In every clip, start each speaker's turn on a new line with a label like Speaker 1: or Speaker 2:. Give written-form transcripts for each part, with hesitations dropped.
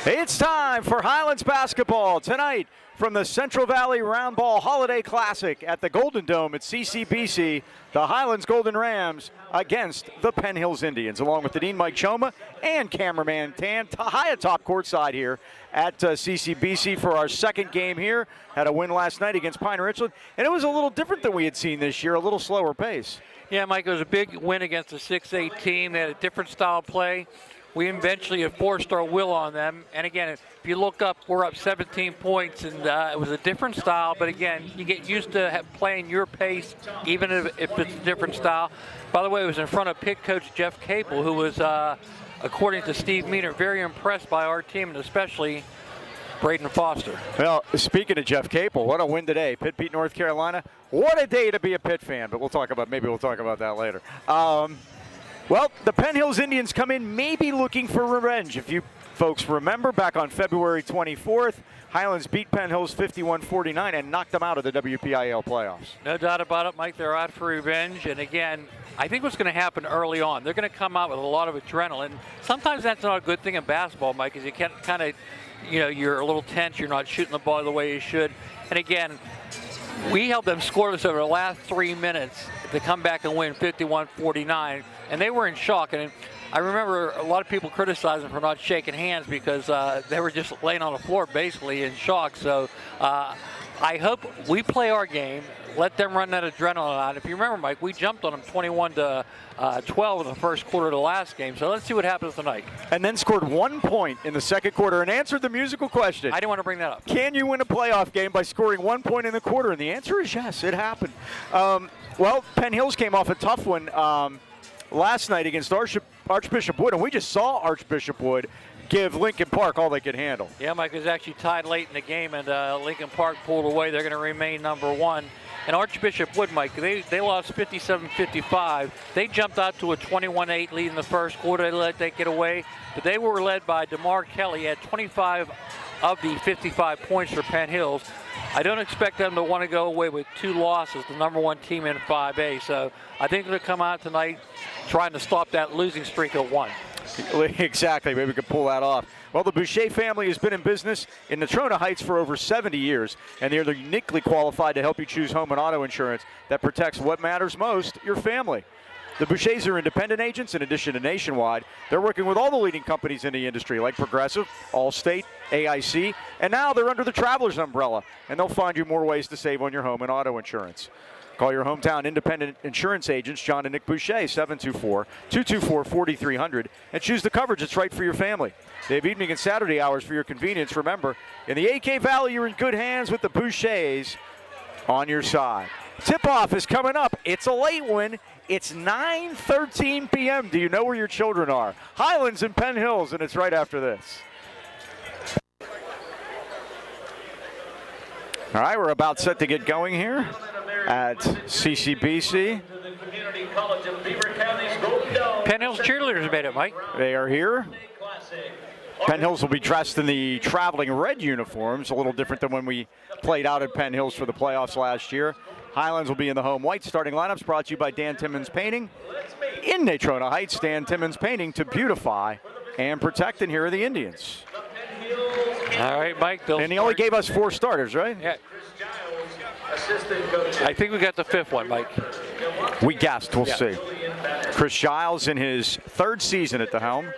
Speaker 1: It's time for Highlands basketball tonight from the Central Valley Roundball Holiday Classic at the Golden Dome at CCBC. The Highlands Golden Rams against the Penn Hills Indians, along with the Dean Mike Choma and cameraman Tan Tahaya-top courtside here at CCBC for our second game here. Had a win last night against Pine Richland, and it was a little different than we had seen this year, a little slower pace.
Speaker 2: Yeah, Mike, it was a big win against a 6A team. They had a different style of play. We eventually enforced our will on them. And again, if you look up, we're up 17 points, and it was a different style. But again, you get used to playing your pace, even if it's a different style. By the way, it was in front of Pitt coach Jeff Capel, who was, according to Steve Meaner, very impressed by our team, and especially Braden Foster.
Speaker 1: Well, speaking of Jeff Capel, what a win today. Pitt beat North Carolina. What a day to be a Pitt fan, but maybe we'll talk about that later. Well, the Penn Hills Indians come in maybe looking for revenge. If you folks remember, back on February 24th, Highlands beat Penn Hills 51-49 and knocked them out of the WPIAL playoffs.
Speaker 2: No doubt about it, Mike. They're out for revenge. And again, I think what's going to happen early on, they're going to come out with a lot of adrenaline. Sometimes that's not a good thing in basketball, Mike, because you can't kind of, you're a little tense. You're not shooting the ball the way you should. And again, we held them scoreless over the last 3 minutes to come back and win 51-49, and they were in shock. And I remember a lot of people criticizing for not shaking hands because they were just laying on the floor basically in shock. So I hope we play our game, let them run that adrenaline out. If you remember, Mike, we jumped on them 21-12 in the first quarter of the last game. So let's see what happens tonight.
Speaker 1: And then scored 1 point in the second quarter and answered the musical question.
Speaker 2: I didn't want to bring that up.
Speaker 1: Can you win a playoff game by scoring 1 point in the quarter? And the answer is yes, it happened. Well, Penn Hills came off a tough one last night against Archbishop Wood, and we just saw Archbishop Wood give Lincoln Park all they could handle.
Speaker 2: Yeah, Mike, it was actually tied late in the game, and Lincoln Park pulled away. They're going to remain number one. And Archbishop Wood, Mike, they lost 57-55. They jumped out to a 21-8 lead in the first quarter. They let that get away. But they were led by DeMar Kelly at 25 of the 55 points for Penn Hills. I don't expect them to want to go away with 2 losses, the number one team in 5A. So I think they're going to come out tonight trying to stop that losing streak of 1.
Speaker 1: Exactly. Maybe we could pull that off. Well, the Boucher family has been in business in Natrona Heights for over 70 years, and they're uniquely qualified to help you choose home and auto insurance that protects what matters most, your family. The Bouchers are independent agents in addition to nationwide. They're working with all the leading companies in the industry like Progressive, Allstate, AIC, and now they're under the Travelers umbrella, and they'll find you more ways to save on your home and auto insurance. Call your hometown independent insurance agents, John and Nick Boucher, 724-224-4300, and choose the coverage that's right for your family. They have evening and Saturday hours for your convenience. Remember, in the AK Valley, you're in good hands with the Bouchers on your side. Tip-off is coming up. It's a late one. It's 9:13 p.m. Do you know where your children are? Highlands and Penn Hills, and it's right after this. All right, we're about set to get going here at CCBC.
Speaker 2: Penn Hills cheerleaders made it, Mike.
Speaker 1: They are here. Penn Hills will be dressed in the traveling red uniforms, a little different than when we played out at Penn Hills for the playoffs last year. Highlands will be in the home white. Starting lineups brought to you by Dan Timmons Painting. In Natrona Heights, Dan Timmons Painting to beautify and protect. And here are the Indians.
Speaker 2: All right, Mike.
Speaker 1: And he only gave us 4 starters, right?
Speaker 2: Yeah. I think we got the 5th one, Mike.
Speaker 1: We guessed. We'll see. Chris Giles in his 3rd season at the helm.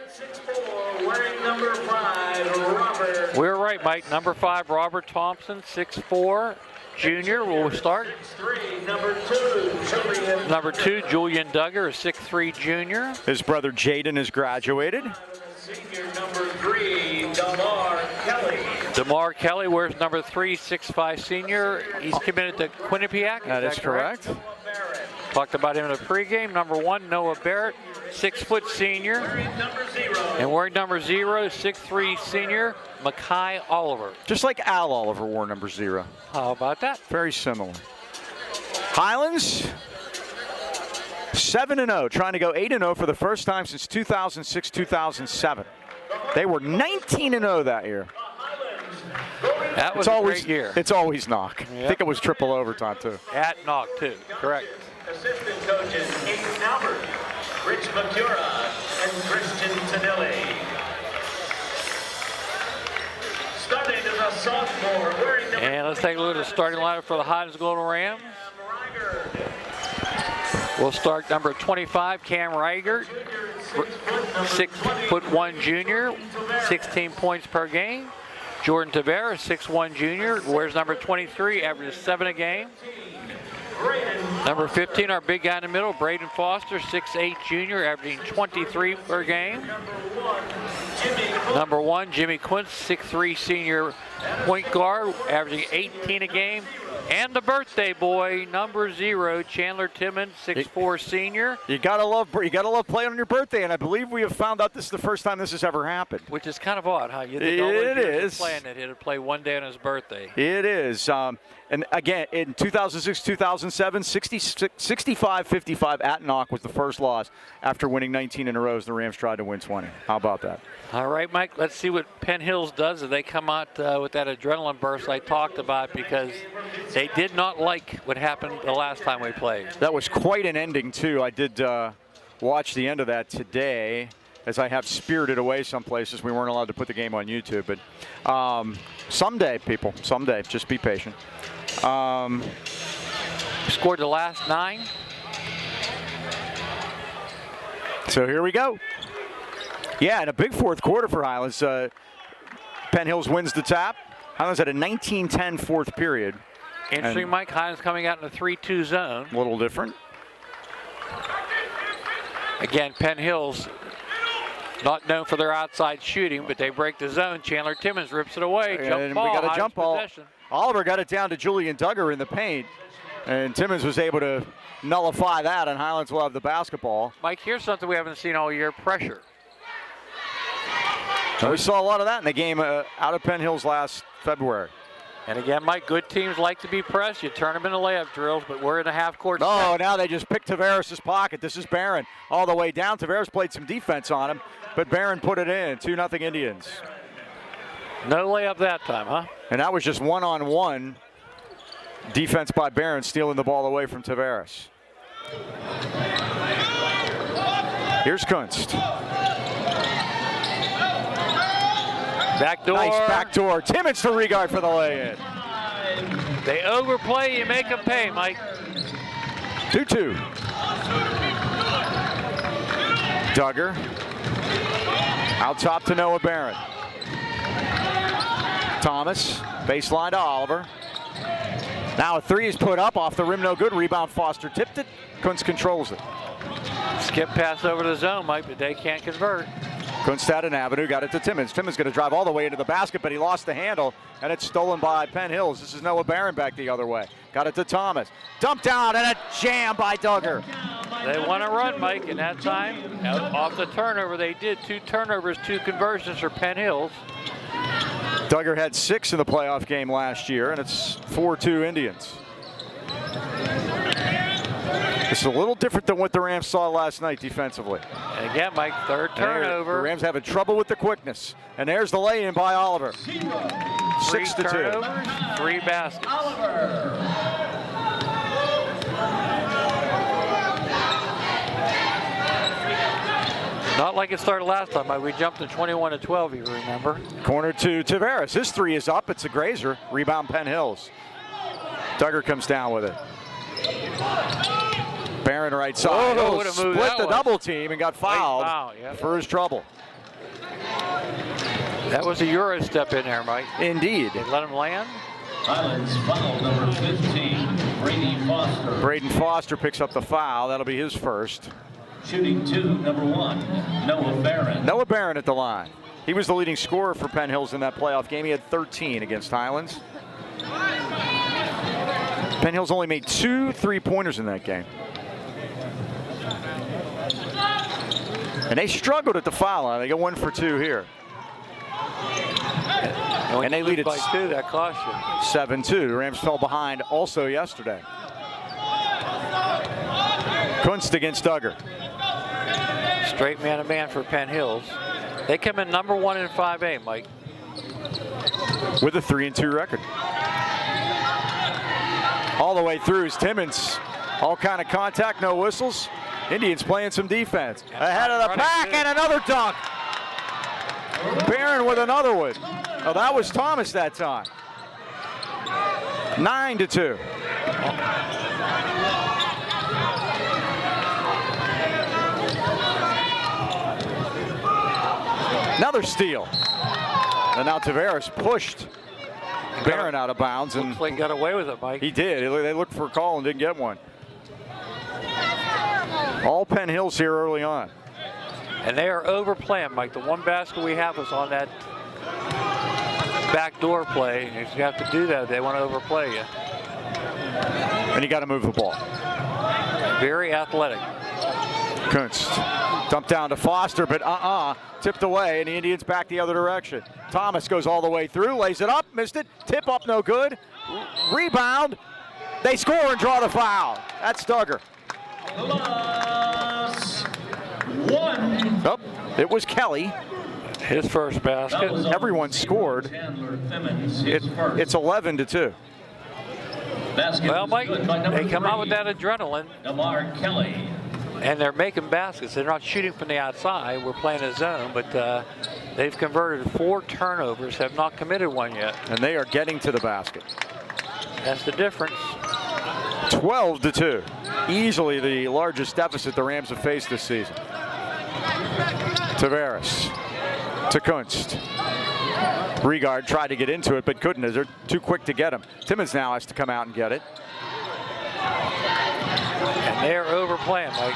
Speaker 2: We're right, Mike. Number 5, Robert Thompson, 6'4", junior. Will start. Number 2, Julian Duggar, a 6'3", junior.
Speaker 1: His brother Jaden has graduated.
Speaker 3: Senior number 3, DeMar Kelly.
Speaker 2: DeMar Kelly wears number 3, 6'5", senior. He's committed to Quinnipiac.
Speaker 1: That is correct.
Speaker 2: Talked about him in the pregame. Number 1, Noah Barrett, 6' senior. And wearing number 0, 6'3", senior, Makai Oliver.
Speaker 1: Just like Al Oliver wore number 0.
Speaker 2: How about that?
Speaker 1: Very similar. Highlands, 7-0, trying to go 8-0 for the first time since 2006-2007. They were 19-0 that year.
Speaker 2: That was a great year.
Speaker 1: It's always knock. Yep. I think it was triple overtime, too.
Speaker 2: At knock, too. Correct.
Speaker 3: Assistant coaches Aiden Albert, Rich Ventura, and Christian Tanilli. Starting as a sophomore, wearing number
Speaker 2: And let's take a look at the starting lineup for the Highlands Golden Rams.
Speaker 3: Reiger.
Speaker 2: We'll start number 25, Cam Reiger, 6'1" junior, 16 points per game. Jordan Tavares, 6'1" junior, wears number 23, averages 7 a game. Number 15, our big guy in the middle, Braden Foster, 6'8" junior, averaging 23 per game. Number 1, Jimmy Quince, 6'3" senior point guard, averaging 18 a game. And the birthday boy, number 0, Chandler Timmons, 6'4" senior.
Speaker 1: You gotta love playing on your birthday, and I believe we have found out this is the first time this has ever happened.
Speaker 2: Which is kind of odd, huh? You think
Speaker 1: It
Speaker 2: all those years
Speaker 1: is.
Speaker 2: of playing that he'd play one day on his birthday.
Speaker 1: It is. And again, in 2006, 2007, 65-55 at Knock was the first loss after winning 19 in a row as the Rams tried to win 20. How about that?
Speaker 2: All right, Mike, let's see what Penn Hills does if they come out with that adrenaline burst I talked about, because they did not like what happened the last time we played.
Speaker 1: That was quite an ending, too. I did watch the end of that today, as I have spirited away some places. We weren't allowed to put the game on YouTube. But someday, people, someday. Just be patient.
Speaker 2: Scored the last 9.
Speaker 1: So here we go. Yeah, and a big fourth quarter for Highlands. Penn Hills wins the tap. Highlands had a 19-10 fourth period.
Speaker 2: Interesting,
Speaker 1: And
Speaker 2: Mike. Highlands coming out in a 3-2 zone.
Speaker 1: a little different.
Speaker 2: Again, Penn Hills not known for their outside shooting, but they break the zone. Chandler Timmons rips it away. Jump
Speaker 1: And
Speaker 2: ball,
Speaker 1: we got a
Speaker 2: Highlands
Speaker 1: jump ball.
Speaker 2: possession.
Speaker 1: Oliver got it down to Julian Duggar in the paint. And Timmons was able to nullify that, and Highlands will have the basketball.
Speaker 2: Mike, here's something we haven't seen all year, pressure.
Speaker 1: And we saw a lot of that in the game out of Penn Hills last February.
Speaker 2: And again, Mike, good teams like to be pressed. You turn them into layup drills, but we're in a half-court
Speaker 1: Oh,
Speaker 2: set.
Speaker 1: now they just picked Tavares' pocket. This is Barron all the way down. Tavares played some defense on him, but Barron put it in. 2-0 Indians.
Speaker 2: No layup that time, huh?
Speaker 1: And that was just one-on-one defense by Barron, stealing the ball away from Tavares. Here's Kunst.
Speaker 2: Backdoor.
Speaker 1: Nice backdoor. Timmons to Regard for the lay-in.
Speaker 2: They overplay, you make them pay, Mike.
Speaker 1: 2-2. Duggar. Out top to Noah Barron. Thomas. Baseline to Oliver. Now a 3 is put up off the rim, no good. Rebound, Foster tipped it. Kunst controls it.
Speaker 2: Skip pass over the zone, Mike, but they can't convert.
Speaker 1: Kunst had an avenue, got it to Timmons. Timmons going to drive all the way into the basket, but he lost the handle, and it's stolen by Penn Hills. This is Noah Barron back the other way. Got it to Thomas. Dumped down, and a jam by Duggar.
Speaker 2: They want to run, Mike, and that time, off the turnover, they did 2 turnovers, 2 conversions for Penn Hills.
Speaker 1: Duggar had 6 in the playoff game last year, and it's 4-2 Indians. It's a little different than what the Rams saw last night defensively.
Speaker 2: And again, Mike, 3rd
Speaker 1: The
Speaker 2: turnover.
Speaker 1: Rams having trouble with the quickness. And there's the lay-in by Oliver.
Speaker 2: 3
Speaker 1: 6-2.
Speaker 2: turnovers, 3 baskets. Not like it started last time, Mike. We jumped to 21-12, you remember.
Speaker 1: Corner to Tavares. His 3 is up. It's a grazer. Rebound Penn Hills. Duggar comes down with it. Barron right side.
Speaker 2: Oh, what a move
Speaker 1: split
Speaker 2: that
Speaker 1: the
Speaker 2: was.
Speaker 1: double team and got fouled
Speaker 2: foul, yeah.
Speaker 1: for his trouble.
Speaker 2: That was a Euro step in there, Mike.
Speaker 1: Indeed.
Speaker 2: They let him land.
Speaker 3: Highlands foul number 15, Brady Foster.
Speaker 1: Braden Foster picks up the foul. That'll be his first.
Speaker 3: Shooting 2, number 1, Noah Barron.
Speaker 1: Noah Barron at the line. He was the leading scorer for Penn Hills in that playoff game. He had 13 against Highlands. Penn Hills only made 2 3-pointers in that game. And they struggled at the foul line. They go 1 for 2 here. And they lead it
Speaker 2: by 2, that cost you.
Speaker 1: 7-2. The Rams fell behind also yesterday. Kunst against Duggar.
Speaker 2: Straight man-to-man for Penn Hills. They come in number 1 in 5A, Mike.
Speaker 1: With a 3-2 record. All the way through is Timmons. All kind of contact, no whistles. Indians playing some defense. Ahead of the pack, and another dunk. Barron with another one. Oh, that was Thomas that time. 9-2. Another steal. And now Tavares pushed Barron out of bounds. And
Speaker 2: looks like he got away with it, Mike.
Speaker 1: he did. They looked for a call and didn't get one. All Penn Hills here early on.
Speaker 2: And they are overplaying, Mike. The one basket we have was on that backdoor play. And you have to do that. They want to overplay you.
Speaker 1: And you got to move the ball.
Speaker 2: Very athletic.
Speaker 1: Kunst dumped down to Foster, but tipped away, and the Indians back the other direction. Thomas goes all the way through, lays it up, missed it, tip up, no good. Rebound, they score and draw the foul. That's Duggar.
Speaker 3: +1.
Speaker 1: Oh, it was Kelly.
Speaker 2: His first basket.
Speaker 1: Everyone scored. It's 11-2.
Speaker 2: Well, Mike, they come out with that adrenaline.
Speaker 3: DeMar Kelly.
Speaker 2: And they're making baskets. They're not shooting from the outside. We're playing a zone, but they've converted 4 turnovers, have not committed one yet.
Speaker 1: And they are getting to the basket.
Speaker 2: That's the difference.
Speaker 1: 12-2. Easily the largest deficit the Rams have faced this season. Tavares to Kunst. Regard tried to get into it, but couldn't as they're too quick to get him. Timmons now has to come out and get it.
Speaker 2: And they're overplaying, Mike.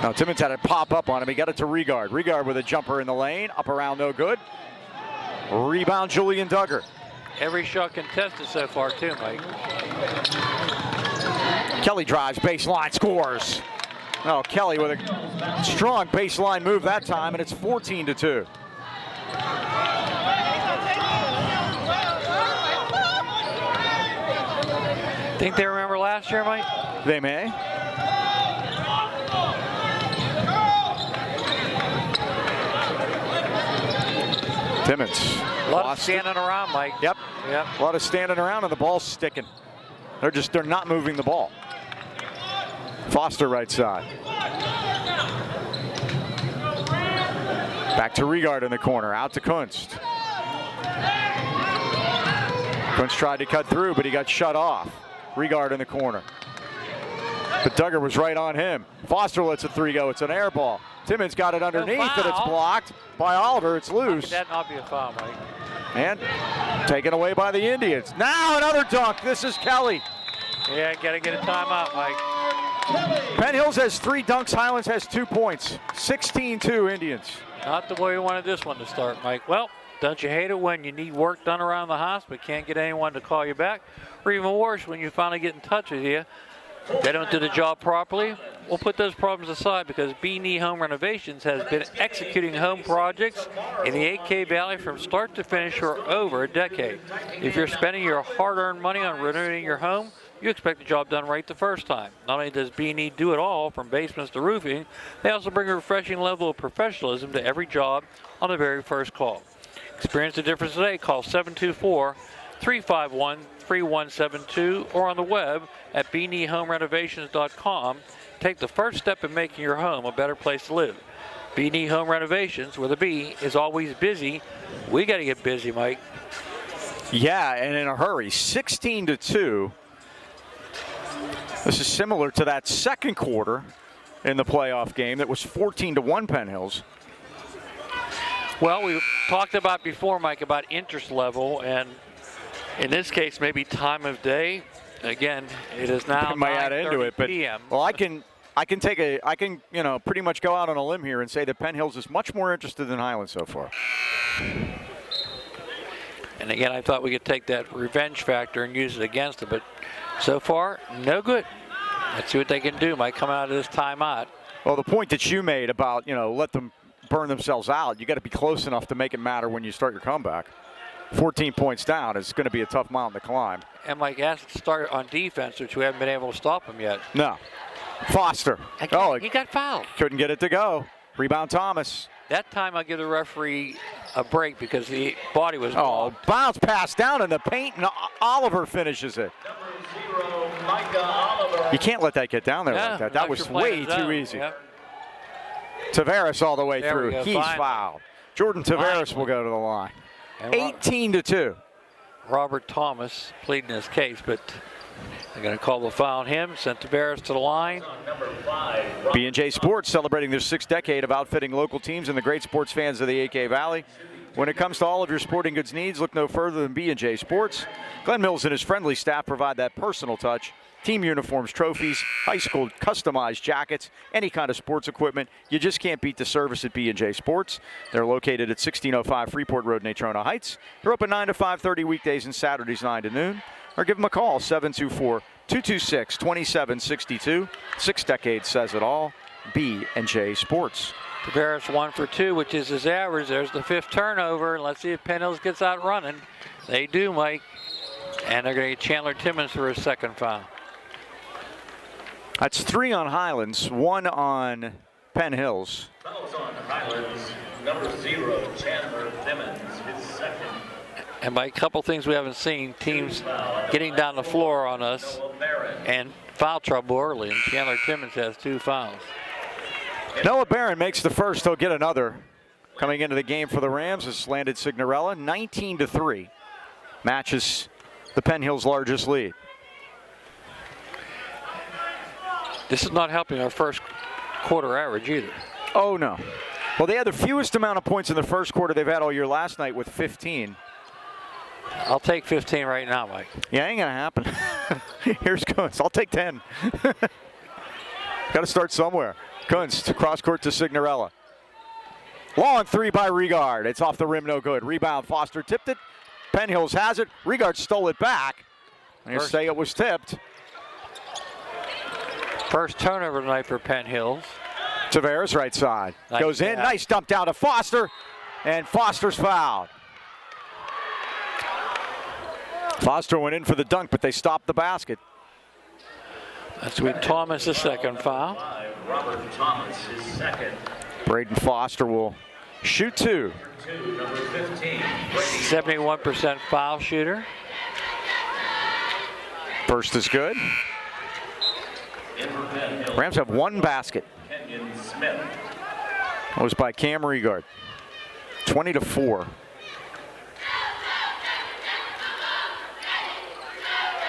Speaker 1: Now Timmons had it pop up on him. He got it to Regard. Regard with a jumper in the lane. Up around, no good. Rebound, Julian Duggar.
Speaker 2: Every shot contested so far, too, Mike.
Speaker 1: Kelly drives, baseline, scores. Oh, Kelly with a strong baseline move that time, and it's 14-2.
Speaker 2: Think they remember last year, Mike?
Speaker 1: They may. Timmons.
Speaker 2: A lot of standing around, Mike.
Speaker 1: Yep.
Speaker 2: Yep.
Speaker 1: A lot of standing around, and the ball's sticking. They're not moving the ball. Foster right side. Back to Regard in the corner. Out to Kunst. Kunst tried to cut through, but he got shut off. Regard in the corner. But Duggar was right on him. Foster lets a 3 go. It's an air ball. Timmons got it underneath, and it's blocked by Oliver. It's loose.
Speaker 2: That not be a foul, Mike.
Speaker 1: And taken away by the Indians. Now another dunk. This is Kelly.
Speaker 2: Yeah, got to get a timeout, Mike.
Speaker 1: Penn Hills has 3 dunks. Highlands has 2 points. 16-2 Indians.
Speaker 2: Not the way we wanted this one to start, Mike. Well, don't you hate it when you need work done around the house but can't get anyone to call you back? Or even worse, when you finally get in touch with you, they don't do the job properly? We'll put those problems aside because B&E Home Renovations has been executing home projects in the 8K Valley from start to finish for over a decade. If you're spending your hard-earned money on renovating your home, you expect the job done right the first time. Not only does B&E do it all, from basements to roofing, they also bring a refreshing level of professionalism to every job on the very first call. Experience the difference today. Call 724-351-3172 or on the web at beanehomerenovations.com. Take the first step in making your home a better place to live. B&E Home Renovations, with a B, is always busy. We got to get busy, Mike.
Speaker 1: Yeah, and in a hurry. 16-2. This is similar to that second quarter in the playoff game that was 14-1 Penn Hills.
Speaker 2: Well, we talked about before, Mike, about interest level, and in this case, maybe time of day. Again, it is now 9:30 p.m.
Speaker 1: Well, I can pretty much go out on a limb here and say that Penn Hills is much more interested than Highlands so far.
Speaker 2: And again, I thought we could take that revenge factor and use it against it, but so far, no good. Let's see what they can do. Might come out of this timeout.
Speaker 1: Well, the point that you made about, let them burn themselves out, you got to be close enough to make it matter when you start your comeback. 14 points down is going to be a tough mountain to climb.
Speaker 2: And Mike has to start on defense, which we haven't been able to stop him yet.
Speaker 1: No. Foster.
Speaker 2: He got fouled.
Speaker 1: Couldn't get it to go. Rebound Thomas.
Speaker 2: That time I'll give the referee a break because the body was blocked.
Speaker 1: Bounce pass down in the paint, and Oliver finishes it.
Speaker 3: Number 0, Micah Oliver.
Speaker 1: You can't let that get down there
Speaker 2: Yeah,
Speaker 1: like that. That was
Speaker 2: you're playing
Speaker 1: way
Speaker 2: the zone.
Speaker 1: too easy.
Speaker 2: Yep.
Speaker 1: Tavares all the way
Speaker 2: There we
Speaker 1: through.
Speaker 2: go,
Speaker 1: He's
Speaker 2: finally.
Speaker 1: fouled. Jordan Tavares
Speaker 2: Finally.
Speaker 1: will go to the line.
Speaker 2: And
Speaker 1: 18-2.
Speaker 2: Robert Thomas pleading his case, but they're going to call the foul on him. Sent Tavares to the line.
Speaker 1: B&J Sports celebrating their 6th decade of outfitting local teams and the great sports fans of the AK Valley. When it comes to all of your sporting goods needs, look no further than B&J Sports. Glenn Mills and his friendly staff provide that personal touch. Team uniforms, trophies, high school customized jackets, any kind of sports equipment. You just can't beat the service at B&J Sports. They're located at 1605 Freeport Road, Natrona Heights. They're open 9 to 5:30 weekdays and Saturdays 9 to noon. Or give them a call, 724-226-2762. 6 decades says it all. B&J Sports.
Speaker 2: Tavares 1 for 2, which is his average. There's the 5th turnover. Let's see if Penn Hills gets out running. They do, Mike. And they're going to get Chandler Timmons for his 2nd foul.
Speaker 1: That's 3 on Highlands, 1 on Penn Hills.
Speaker 3: Fouls on Highlands, number 0, Chandler Timmons, his 2nd.
Speaker 2: And by a couple things we haven't seen, teams getting down the floor on us and foul trouble early. And Chandler Timmons has 2 fouls.
Speaker 1: Noah Barron makes the first. He'll get another. Coming into the game for the Rams is landed Signorella, 19-3. Matches the Penn Hills' largest lead.
Speaker 2: This is not helping our first quarter average either.
Speaker 1: Oh, no. Well, they had the fewest amount of points in the first quarter they've had all year last night with 15.
Speaker 2: I'll take 15 right now, Mike.
Speaker 1: Yeah, ain't going to happen. Here's Kunst. I'll take 10. Got to start somewhere. Kunst, cross court to Signorella. Long 3 by Regard. It's off the rim, no good. Rebound, Foster tipped it. Penn Hills has it. Regard stole it back. They say it was tipped.
Speaker 2: First turnover tonight for Penn Hills.
Speaker 1: Tavares right side.
Speaker 2: Nice
Speaker 1: Goes in.
Speaker 2: pass.
Speaker 1: Nice dump down to Foster. And Foster's fouled. Foster went in for the dunk, but they stopped the basket.
Speaker 2: That's with Thomas, the 2nd foul.
Speaker 3: Robert Thomas, his 2nd.
Speaker 1: Braden Foster will shoot 2.
Speaker 3: Number 15,
Speaker 2: 71% foul shooter.
Speaker 1: First is good.
Speaker 3: in for Penn Hills,
Speaker 1: Rams have 1 basket.
Speaker 3: Kenyon Smith.
Speaker 1: That was by Cam Regard. 20-4.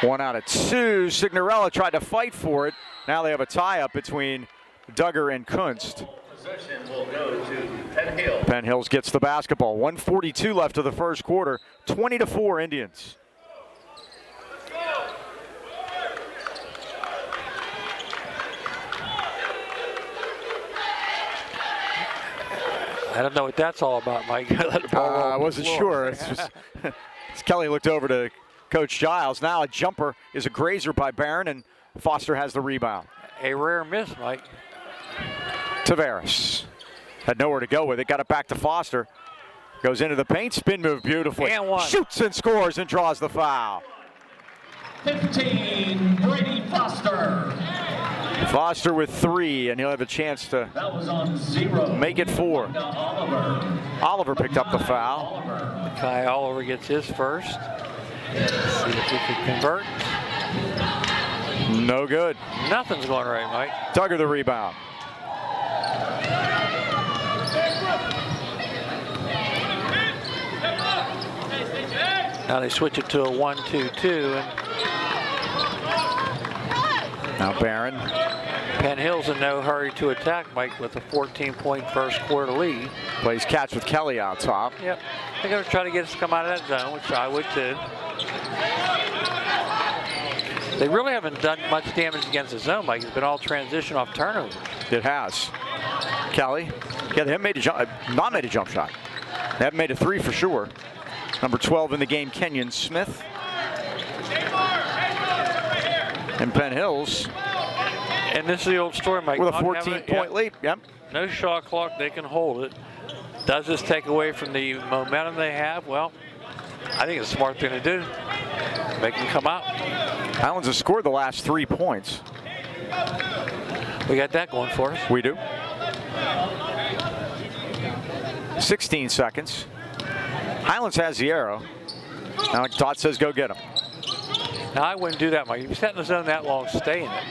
Speaker 1: 1 out of 2. Signorella tried to fight for it. Now they have a tie-up between Duggar and Kunst.
Speaker 3: Possession will go to Penn Hills.
Speaker 1: Penn Hills gets the basketball. 1:42 left of the first quarter. 20-4 Indians.
Speaker 2: I don't know what that's all about, Mike. Let the ball roll
Speaker 1: I
Speaker 2: on the
Speaker 1: wasn't
Speaker 2: floor.
Speaker 1: sure. It's just Kelly looked over to Coach Giles. Now a jumper is a grazer by Barron, and Foster has the rebound.
Speaker 2: A rare miss, Mike.
Speaker 1: Tavares had nowhere to go with it. Got it back to Foster. Goes into the paint. Spin move beautifully.
Speaker 2: And 1.
Speaker 1: Shoots and scores and draws the foul.
Speaker 3: 15, Brady Foster.
Speaker 1: Foster with 3, and he'll have a chance to
Speaker 3: That was on 0.
Speaker 1: make it 4.
Speaker 3: To Oliver.
Speaker 1: Oliver picked up the foul.
Speaker 3: Oliver.
Speaker 2: Kai Oliver gets his first. See if he can convert.
Speaker 1: No good.
Speaker 2: Nothing's going right, Mike.
Speaker 1: Duggar the rebound.
Speaker 2: Now they switch it to a 1-2-2, and
Speaker 1: Now Barron.
Speaker 2: Penn Hills in no hurry to attack, Mike, with a 14-point first quarter lead.
Speaker 1: Plays catch with Kelly out top.
Speaker 2: Yep. They're going to try to get us to come out of that zone, which I would too. They really haven't done much damage against the zone, Mike. It's been all transition off turnovers.
Speaker 1: It has. Kelly. Yeah, they haven't made a jump, not made a jump shot. They haven't made a 3 for sure. Number 12 in the game, Kenyon Smith. And Penn Hills
Speaker 2: And this is the old story, Mike.
Speaker 1: with a
Speaker 2: Not having
Speaker 1: 14-point lead. Yep.
Speaker 2: No shot clock, they can hold it. Does this take away from the momentum they have? Well, I think it's a smart thing to do. Make them come out.
Speaker 1: Highlands has scored the last 3 points.
Speaker 2: We got that going for us.
Speaker 1: We do. 16 seconds. Highlands has the arrow. Now Dot says go get him.
Speaker 2: Now, I wouldn't do that, Mike. If you sat in the zone that long, stay in it.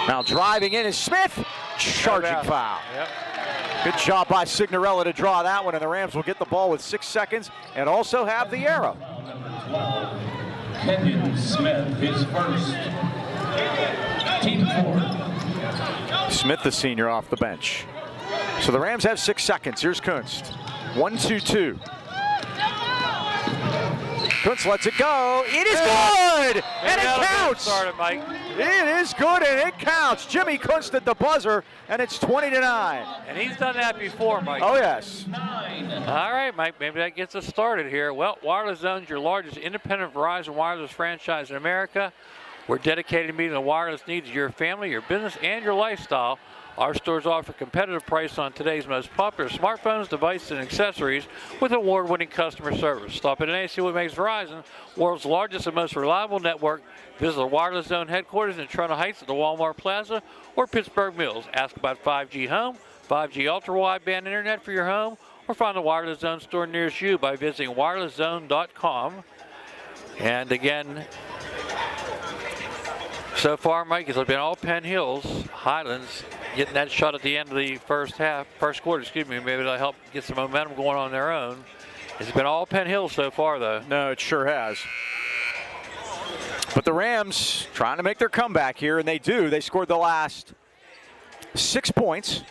Speaker 1: Now driving in is Smith. Charging foul.
Speaker 2: Yep.
Speaker 1: Good job by Signorella to draw that one, and the Rams will get the ball with 6 seconds and also have the arrow.
Speaker 3: Kenyon Smith, his first. Team 4.
Speaker 1: Smith, the senior, off the bench. So the Rams have 6 seconds. Here's Kunst. 1-2-2. Kunst lets it go. It is good! And it counts!
Speaker 2: Started, Mike.
Speaker 1: It is good and it counts. Jimmy Kunst at the buzzer, and it's 20-9.
Speaker 2: And he's done that before, Mike.
Speaker 1: Oh, yes.
Speaker 2: All right, Mike, maybe that gets us started here. Well, Wireless Zone's your largest independent Verizon wireless franchise in America. We're dedicated to meeting the wireless needs of your family, your business, and your lifestyle. Our stores offer competitive price on today's most popular smartphones, devices, and accessories with award-winning customer service. Stop in and see what makes Verizon world's largest and most reliable network. Visit the Wireless Zone headquarters in Toronto Heights at the Walmart Plaza or Pittsburgh Mills. Ask about 5G Home, 5G ultra-wideband internet for your home, or find the Wireless Zone store nearest you by visiting wirelesszone.com. And again, so far, Mike, it's been all Penn Hills. Highlands getting that shot at the end of the first quarter, maybe that'll help get some momentum going on their own. It's been all Penn Hills so far, though.
Speaker 1: No, it sure has. But the Rams trying to make their comeback here, and they do. They scored the last 6 points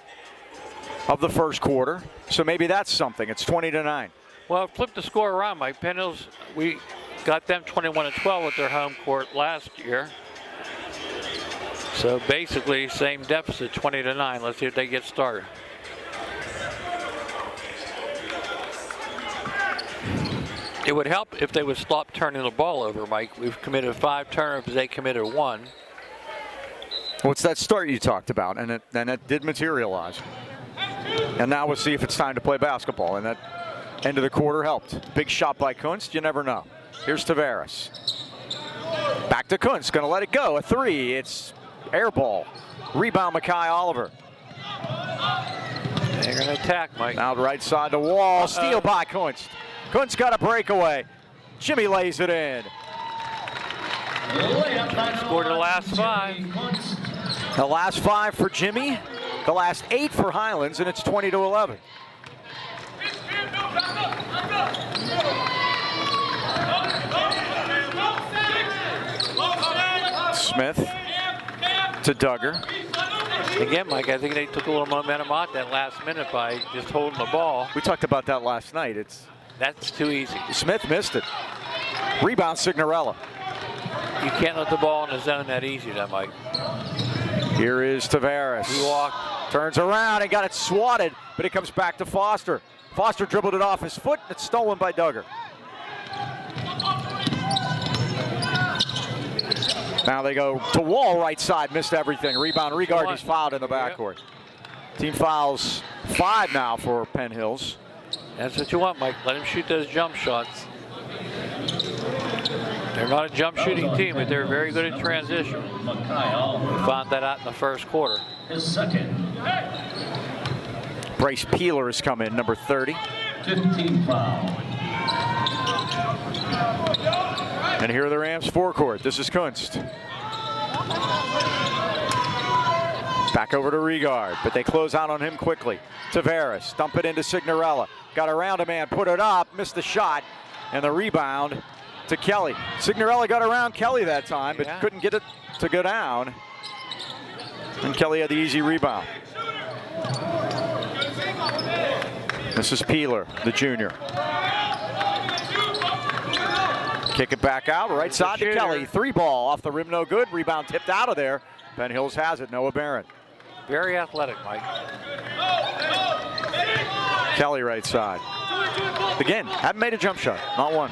Speaker 1: of the first quarter, so maybe that's something. It's 20-9.
Speaker 2: Well, flip the score around, Mike. Penn Hills, we got them 21-12 at their home court last year. So basically, same deficit, 20-9. Let's see if they get started. It would help if they would stop turning the ball over, Mike. We've committed 5 turnovers. They committed 1.
Speaker 1: What's that start you talked about? And it did materialize. And now we'll see if it's time to play basketball. And that end of the quarter helped. Big shot by Kunst. You never know. Here's Tavares. Back to Kunst. Going to let it go. A 3. It's air ball. Rebound, Makai Oliver.
Speaker 2: They're going to attack, Mike.
Speaker 1: Now the right side to Wall. Steal by Kunst. Kunst got a breakaway. Jimmy lays it in.
Speaker 2: Scored the last 5.
Speaker 1: The last 5 for Jimmy. The last 8 for Highlands, and it's 20-11. Smith to Duggar.
Speaker 2: Again, Mike, I think they took a little momentum out that last minute by just holding the ball.
Speaker 1: We talked about that last night.
Speaker 2: That's too easy.
Speaker 1: Smith missed it. Rebound, Signorella.
Speaker 2: You can't let the ball in the zone that easy, that Mike.
Speaker 1: Here is Tavares.
Speaker 2: He walked.
Speaker 1: Turns around and got it swatted, but it comes back to Foster. Foster dribbled it off his foot. It's stolen by Duggar. Now they go to Wall, right side, missed everything. Rebound, Regard, he's fouled in the backcourt. Team fouls 5 now for Penn Hills.
Speaker 2: That's what you want, Mike. Let him shoot those jump shots. They're not a jump shooting team, but they're very good at transition. We found that out in the first quarter.
Speaker 3: His second.
Speaker 1: Bryce Peeler has come in, number 30.
Speaker 3: 15 foul.
Speaker 1: And here are the Rams forecourt. This is Kunst. Back over to Regard, but they close out on him quickly. Tavares, dump it into Signorella. Got around a man, put it up, missed the shot, and the rebound to Kelly. Signorella got around Kelly that time, but couldn't get it to go down. And Kelly had the easy rebound. This is Peeler, the junior. Kick it back out, right side to Kelly. 3 ball off the rim, no good. Rebound tipped out of there. Penn Hills has it, Noah Barron.
Speaker 2: Very athletic, Mike.
Speaker 1: Kelly right side. Again, haven't made a jump shot, not one.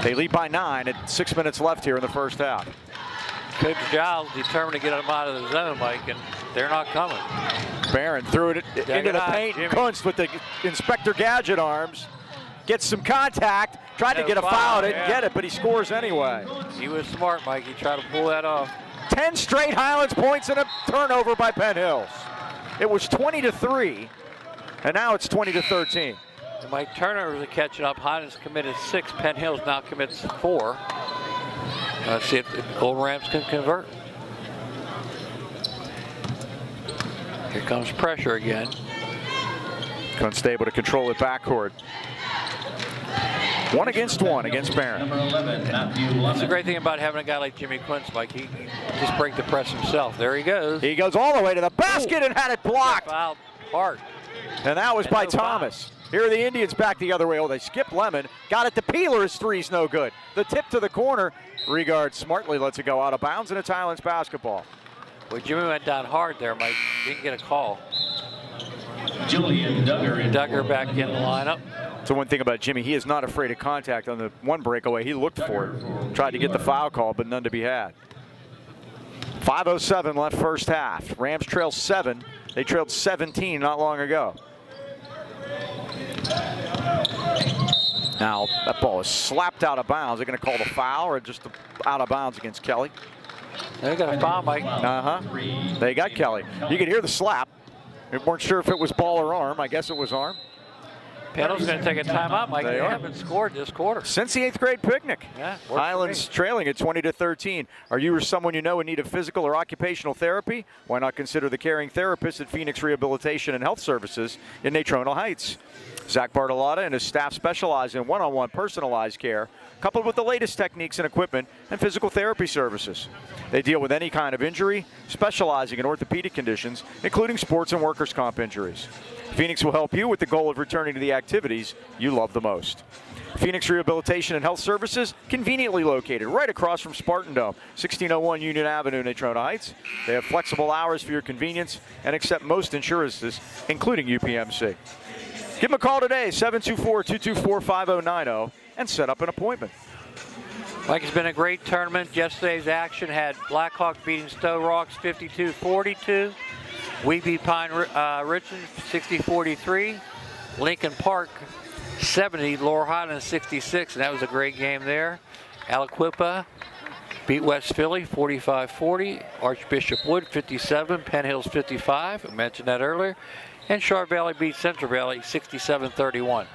Speaker 1: They lead by 9 at 6 minutes left here in the first half.
Speaker 2: Coach Giles determined to get them out of the zone, Mike, and they're not coming.
Speaker 1: Barron threw it into the paint. Kunst with the Inspector Gadget arms. Gets some contact. Tried to get a foul, didn't get it, but he scores anyway.
Speaker 2: He was smart, Mike. He tried to pull that off.
Speaker 1: 10 straight Highlands points and a turnover by Penn Hills. It was 20-3, and now it's 20-13.
Speaker 2: And Mike, turnovers are catching up. Highlands committed 6. Penn Hills now commits 4. Let's see if the Golden Rams can convert. Here comes pressure again.
Speaker 1: Unstable to control it backcourt. 1 against 1 against Barron.
Speaker 2: That's the great thing about having a guy like Jimmy Quince, Mike. He can just break the press himself. There he goes.
Speaker 1: He goes all the way to the basket and had it blocked.
Speaker 2: Fouled hard.
Speaker 1: And that was by Thomas. Here are the Indians back the other way. Oh, they skipped Lemon. Got it to Peeler. His three's no good. The tip to the corner. Regard smartly lets it go out of bounds, and it's Highlands basketball.
Speaker 2: Well, Jimmy went down hard there, Mike. Didn't get a call.
Speaker 3: Julian
Speaker 2: Duggar back in the lineup.
Speaker 1: So one thing about Jimmy, he is not afraid of contact. On the one breakaway, he looked for it. Tried to get the foul call, but none to be had. 5:07 left first half. Rams trail 7. They trailed 17 not long ago. Now, that ball is slapped out of bounds. They're going to call the foul or just out of bounds against Kelly?
Speaker 2: They got a foul, Mike.
Speaker 1: They got Kelly. You could hear the slap. We weren't sure if it was ball or arm. I guess it was arm.
Speaker 2: Penn's going to take a timeout, Mike. They haven't scored this quarter.
Speaker 1: Since the 8th grade picnic.
Speaker 2: Yeah,
Speaker 1: Highlands trailing at 20-13. Are you or someone you know in need of physical or occupational therapy? Why not consider the caring therapist at Phoenix Rehabilitation and Health Services in Natrona Heights? Zach Bartolotta and his staff specialize in one-on-one personalized care, coupled with the latest techniques and equipment and physical therapy services. They deal with any kind of injury, specializing in orthopedic conditions, including sports and workers' comp injuries. Phoenix will help you with the goal of returning to the activities you love the most. Phoenix Rehabilitation and Health Services, conveniently located right across from Spartandome, 1601 Union Avenue, Natrona Heights. They have flexible hours for your convenience and accept most insurances, including UPMC. Give them a call today, 724-224-5090, and set up an appointment.
Speaker 2: Mike, it's been a great tournament. Yesterday's action had Blackhawk beating Stowe Rocks 52-42. We beat Pine Richmond 60-43. Lincoln Park 70, Lower Highlands 66, and that was a great game there. Aliquippa beat West Philly 45-40. Archbishop Wood 57, Penn Hills 55. I mentioned that earlier. And Sharp Valley beat Central Valley 67-31.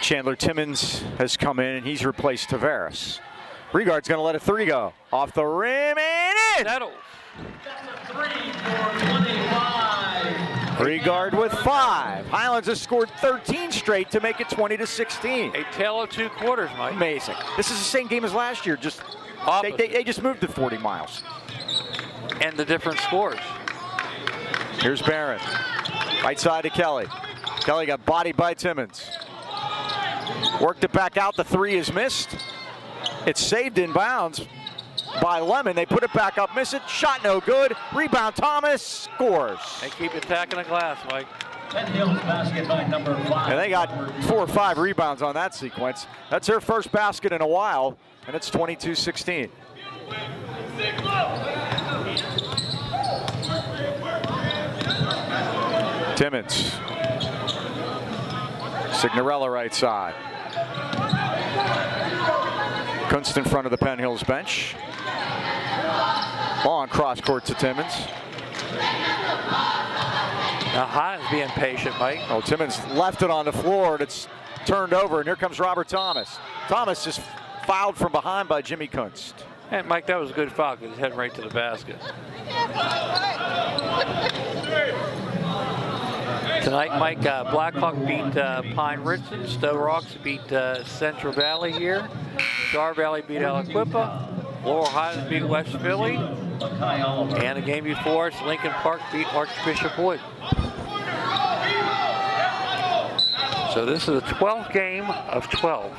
Speaker 1: Chandler Timmons has come in, and he's replaced Tavares. Regard's going to let a 3 go. Off the rim and in!
Speaker 2: Settles.
Speaker 3: That's a 3 for 25.
Speaker 1: Regard with 5. Highlands has scored 13 straight to make it 20-16.
Speaker 2: A tale of 2 quarters, Mike.
Speaker 1: Amazing. This is the same game as last year. Just they just moved it 40 miles.
Speaker 2: And the different scores.
Speaker 1: Here's Barron. Right side to Kelly. Kelly got bodied by Timmons. Worked it back out. The 3 is missed. It's saved in bounds by Lemon. They put it back up, miss it. Shot no good. Rebound Thomas. Scores.
Speaker 2: They keep attacking the glass, Mike.
Speaker 3: Penn Hills basket by number 5.
Speaker 1: And they got 4 or 5 rebounds on that sequence. That's their first basket in a while, and it's 22-16. Timmons. Signorella right side. Kunst in front of the Penn Hills bench. Ball on cross court to Timmons.
Speaker 2: Now Hines being patient, Mike.
Speaker 1: Oh, Timmons left it on the floor, and it's turned over, and here comes Robert Thomas. Thomas just fouled from behind by Jimmy Kunst.
Speaker 2: And Mike, that was a good foul because he's heading right to the basket. Tonight, Mike, Blackhawk beat Pine Richmond. Stowe Rocks beat Central Valley here. Star Valley beat Aliquippa. Lower Highlands beat West Philly. And the game before us, Lincoln Park beat Archbishop Wood. So this is the 12th game of 12.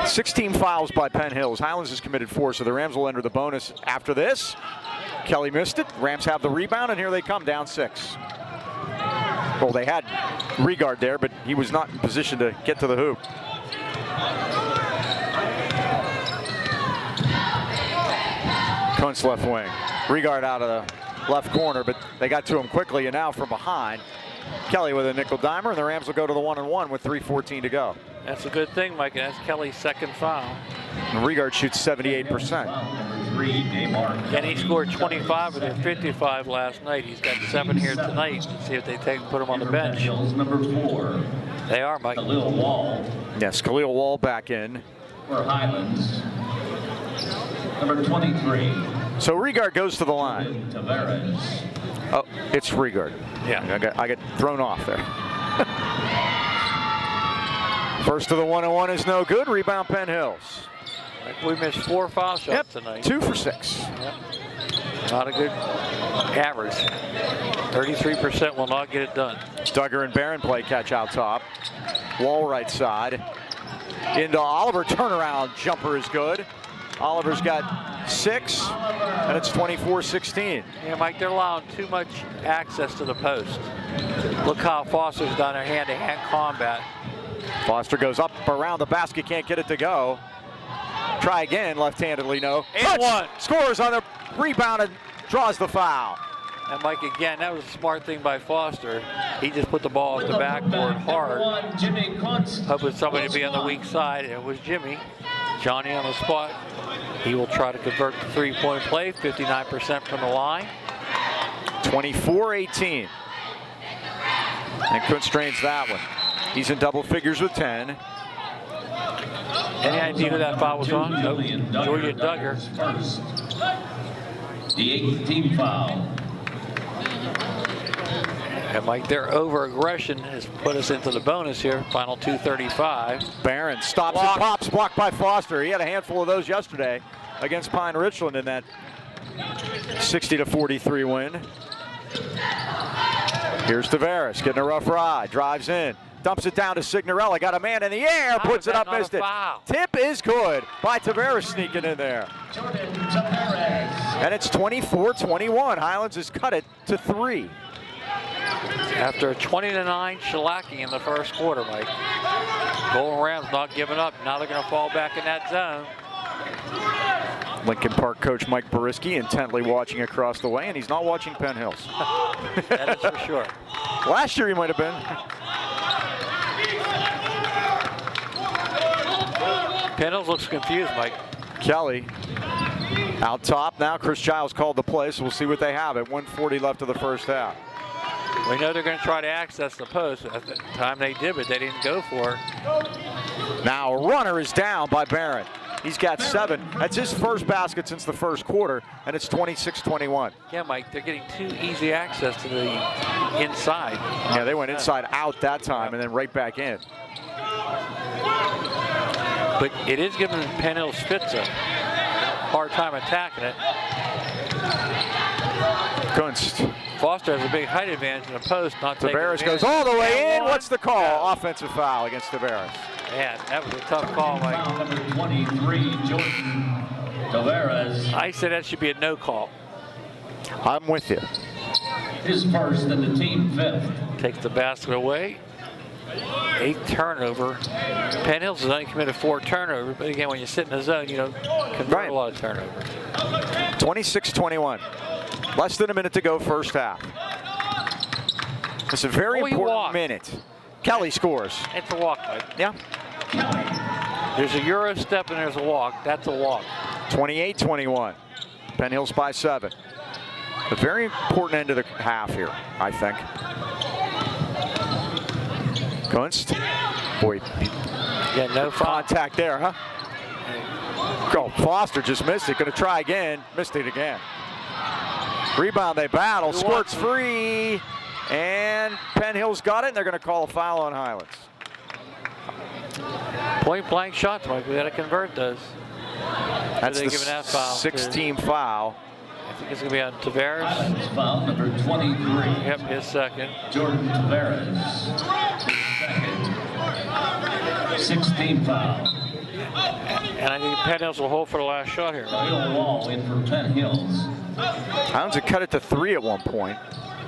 Speaker 1: 16 fouls by Penn Hills. Highlands has committed 4, so the Rams will enter the bonus after this. Kelly missed it. Rams have the rebound, and here they come, down 6. Well, they had Regard there, but he was not in position to get to the hoop. Kunst left wing. Regard out of the left corner, but they got to him quickly, and now from behind, Kelly with a nickel dimer, and the Rams will go to the 1-and-1 with 3:14 to go.
Speaker 2: That's a good thing, Mike, and that's Kelly's second foul.
Speaker 1: And Regard shoots 78%.
Speaker 2: And he scored 25 with a 55 last night. He's got 7 here tonight. Let's see if they put him on the bench.
Speaker 3: Number 4.
Speaker 2: They are, Mike.
Speaker 3: Khalil Wall.
Speaker 1: Yes, Khalil Wall back in.
Speaker 3: for Highlands. Number 23.
Speaker 1: So Regard goes to the line.
Speaker 3: Tavares.
Speaker 1: Oh, it's Regard.
Speaker 2: Yeah.
Speaker 1: I got thrown off there. First to the 1-1 is no good. Rebound Penn Hills.
Speaker 2: We missed 4 foul shots tonight.
Speaker 1: 2 for 6.
Speaker 2: Yep. Not a good average. 33% will not get it done.
Speaker 1: Duggar and Barron play catch out top. Wall right side. Into Oliver. Turnaround jumper is good. Oliver's got 6, and it's 24-16.
Speaker 2: Yeah, Mike, they're allowing too much access to the post. Look how Foster's done her hand-to-hand combat.
Speaker 1: Foster goes up around the basket, can't get it to go. Try again, left-handedly, no.
Speaker 2: And one.
Speaker 1: Scores on the rebound and draws the foul.
Speaker 2: And Mike, again, that was a smart thing by Foster. He just put the ball at the backboard hard, hoping somebody to be on the weak side. It was Jimmy. Johnny on the spot. He will try to convert the three-point play, 59% from the line.
Speaker 1: 24-18. And Kuntz drains that one. He's in double figures with 10.
Speaker 2: Any idea who that foul was on? Nope. Julian Duggar.
Speaker 3: First. The 8th team foul.
Speaker 2: And Mike, their over-aggression has put us into the bonus here. Final 2:35.
Speaker 1: Barron stops and pops, blocked by Foster. He had a handful of those yesterday against Pine Richland in that 60-43 win. Here's Tavares getting a rough ride, drives in, dumps it down to Signorella, got a man in the air, puts it up, missed it. Tip is good by Tavares sneaking in there. And it's 24-21. Highlands has cut it to 3.
Speaker 2: After a 20-9 shellacking in the first quarter, Mike. Golden Rams not giving up. Now they're going to fall back in that zone.
Speaker 1: Lincoln Park coach Mike Boriski intently watching across the way, and he's not watching Penn Hills.
Speaker 2: That is for sure.
Speaker 1: Last year he might have been.
Speaker 2: Penn Hills looks confused, Mike.
Speaker 1: Kelly out top now. Chris Giles called the play, so we'll see what they have at 1:40 left of the first half.
Speaker 2: We know they're going to try to access the post. At the time they did, but they didn't go for it.
Speaker 1: Now a runner is down by Barron. He's got 7. That's his first basket since the first quarter, and it's 26-21.
Speaker 2: Yeah, Mike, they're getting too easy access to the inside.
Speaker 1: Yeah, they went inside out that time and then right back in.
Speaker 2: But it is giving Penn Hills Fitz a hard time attacking it.
Speaker 1: Kunst.
Speaker 2: Foster has a big height advantage in the post, not taking
Speaker 1: Tavares
Speaker 2: advantage.
Speaker 1: goes all the way in.
Speaker 2: One.
Speaker 1: What's the call?
Speaker 2: Yeah.
Speaker 1: Offensive foul against Tavares.
Speaker 2: Man, that was a tough call, Mike.
Speaker 3: Foul number 23, Jordan Tavares.
Speaker 2: I said that should be a no call.
Speaker 1: I'm with you.
Speaker 3: His first and the team 5th.
Speaker 2: Takes the basket away. 8th turnover. Penn Hills has only committed 4 turnovers, but again, when you sit in the zone, you don't convert a lot of turnovers.
Speaker 1: 26-21. Less than a minute to go first half. It's a very important minute. Kelly scores.
Speaker 2: It's a walk, Mike.
Speaker 1: Yeah.
Speaker 2: There's a Euro step and there's a walk. That's a walk.
Speaker 1: 28-21. Penn Hills by 7. A very important end of the half here, I think. Kunst. Boy,
Speaker 2: Yeah, no foul.
Speaker 1: contact there, huh? Oh, Foster just missed it. Going to try again. Missed it again. Rebound, they battle. Squirts free. And Penn Hills got it, and they're going to call a foul on Highlands.
Speaker 2: Point blank shots, Mike. We got to convert those.
Speaker 1: That's the
Speaker 2: giving that foul
Speaker 1: 6th-team foul.
Speaker 2: I think it's going to be on Tavares.
Speaker 3: Highlands foul number 23.
Speaker 2: Yep, his second.
Speaker 3: Jordan Tavares. Second. 6th team foul.
Speaker 2: And I think Penn Hills will hold for the last shot here.
Speaker 3: Bill Wall in for Penn Hills.
Speaker 1: Highlands had cut it to 3 at one point.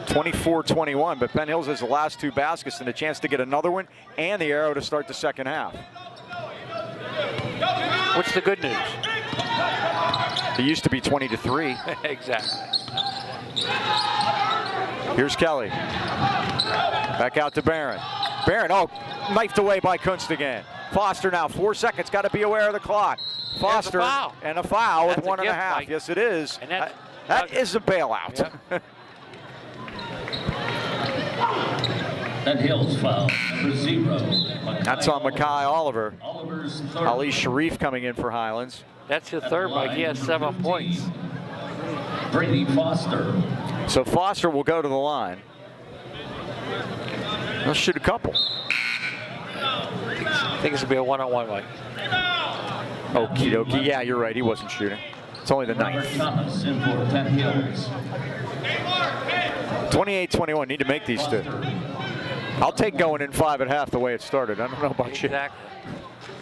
Speaker 1: 24-21, but Penn Hills has the last 2 baskets and a chance to get another one and the arrow to start the second half.
Speaker 2: What's the good news?
Speaker 1: It used to be 20-3.
Speaker 2: Exactly.
Speaker 1: Here's Kelly. Back out to Barron. Barron, knifed away by Kunst again. Foster now, 4 seconds, got to be aware of the clock. Foster and a foul with 1.5.
Speaker 2: Mike.
Speaker 1: Yes, it is.
Speaker 2: And
Speaker 1: that is a bailout.
Speaker 2: Yep.
Speaker 3: Penn Hills foul, number 0.
Speaker 1: That's on Makai Oliver.
Speaker 3: Oliver's third.
Speaker 1: Ali Sharif coming in for Highlands.
Speaker 2: That's his third, Mike. He has 7 points.
Speaker 3: Brady Foster.
Speaker 1: So Foster will go to the line. He'll shoot a couple.
Speaker 2: I think it's going to be a one-on-one, Mike.
Speaker 1: Okie dokie. Yeah, you're right. He wasn't shooting. It's only the
Speaker 3: Robert
Speaker 1: ninth.
Speaker 3: Thomas in for Penn Hills.
Speaker 1: 28-21. Need to make these two. I'll take going in 5 at half the way it started. I don't know about you.
Speaker 2: Exactly.